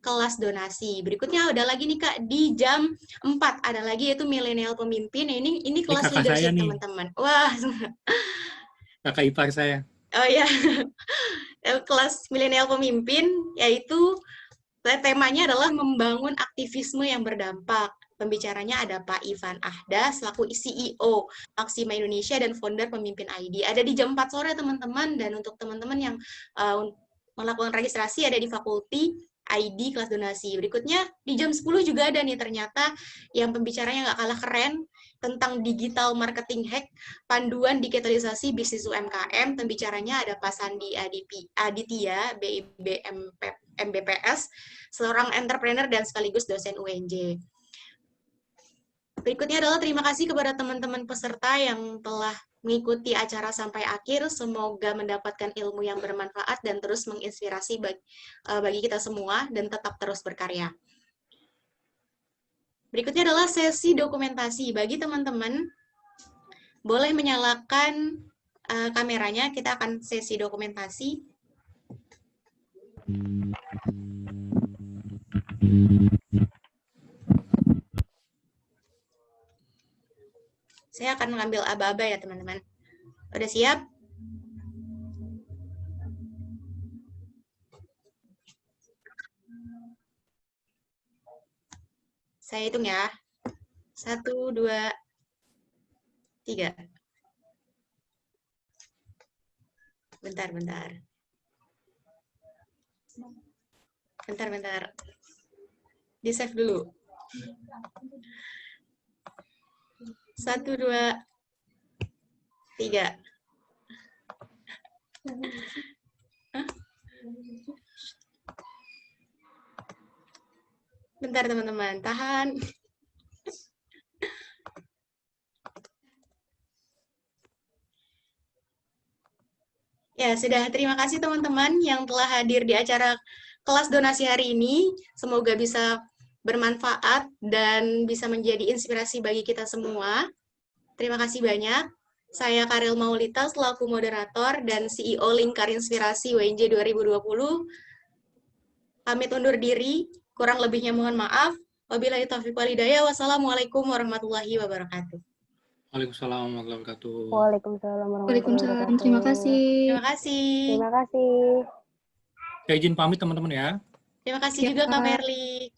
Speaker 3: kelas donasi. Berikutnya ada lagi nih Kak, di jam 4 ada lagi yaitu milenial pemimpin. Ini kelas leadership teman-teman. Wah,
Speaker 1: kakak ipar saya.
Speaker 3: Oh ya, kelas milenial pemimpin, yaitu temanya adalah membangun aktivisme yang berdampak. Pembicaranya ada Pak Ivan Ahda, selaku CEO Maxima Indonesia dan founder Pemimpin ID. Ada di jam 4 sore teman-teman, dan untuk teman-teman yang melakukan registrasi ada di Fakulti ID kelas donasi. Berikutnya di jam 10 juga ada nih ternyata yang pembicaranya nggak kalah keren. tentang digital marketing hack, panduan digitalisasi bisnis UMKM. Pembicaranya ada Pak Sandi Aditya, BIB MBPS, seorang entrepreneur dan sekaligus dosen UNJ. Berikutnya adalah terima kasih kepada teman-teman peserta yang telah mengikuti acara sampai akhir. Semoga mendapatkan ilmu yang bermanfaat dan terus menginspirasi bagi kita semua dan tetap terus berkarya. Berikutnya adalah sesi dokumentasi. Bagi teman-teman, boleh menyalakan kameranya, kita akan sesi dokumentasi. Saya akan mengambil aba-aba ya, teman-teman. Udah siap? Saya hitung ya. 1, 2, 3. Bentar. Di-save dulu. 1, 2, 3. Bentar teman-teman, tahan. Ya, sudah. Terima kasih teman-teman yang telah hadir di acara kelas donasi hari ini. Semoga bisa bermanfaat dan bisa menjadi inspirasi bagi kita semua. Terima kasih banyak. Saya Karel Maulita selaku moderator dan CEO Lingkar Inspirasi UNJ 2020. Pamit undur diri. Kurang lebihnya mohon maaf. Wabillahi taufiq wal hidayah. Wassalamualaikum warahmatullahi wabarakatuh.
Speaker 1: Waalaikumsalam warahmatullahi wabarakatuh.
Speaker 7: Waalaikumsalam warahmatullahi
Speaker 4: Waalaikumsalam.
Speaker 7: wabarakatuh.
Speaker 4: Terima kasih.
Speaker 3: Terima kasih.
Speaker 7: Terima kasih.
Speaker 1: Saya izin pamit teman-teman ya.
Speaker 3: Terima kasih
Speaker 4: Ya,
Speaker 3: juga Kak
Speaker 4: Kak.
Speaker 3: Merli.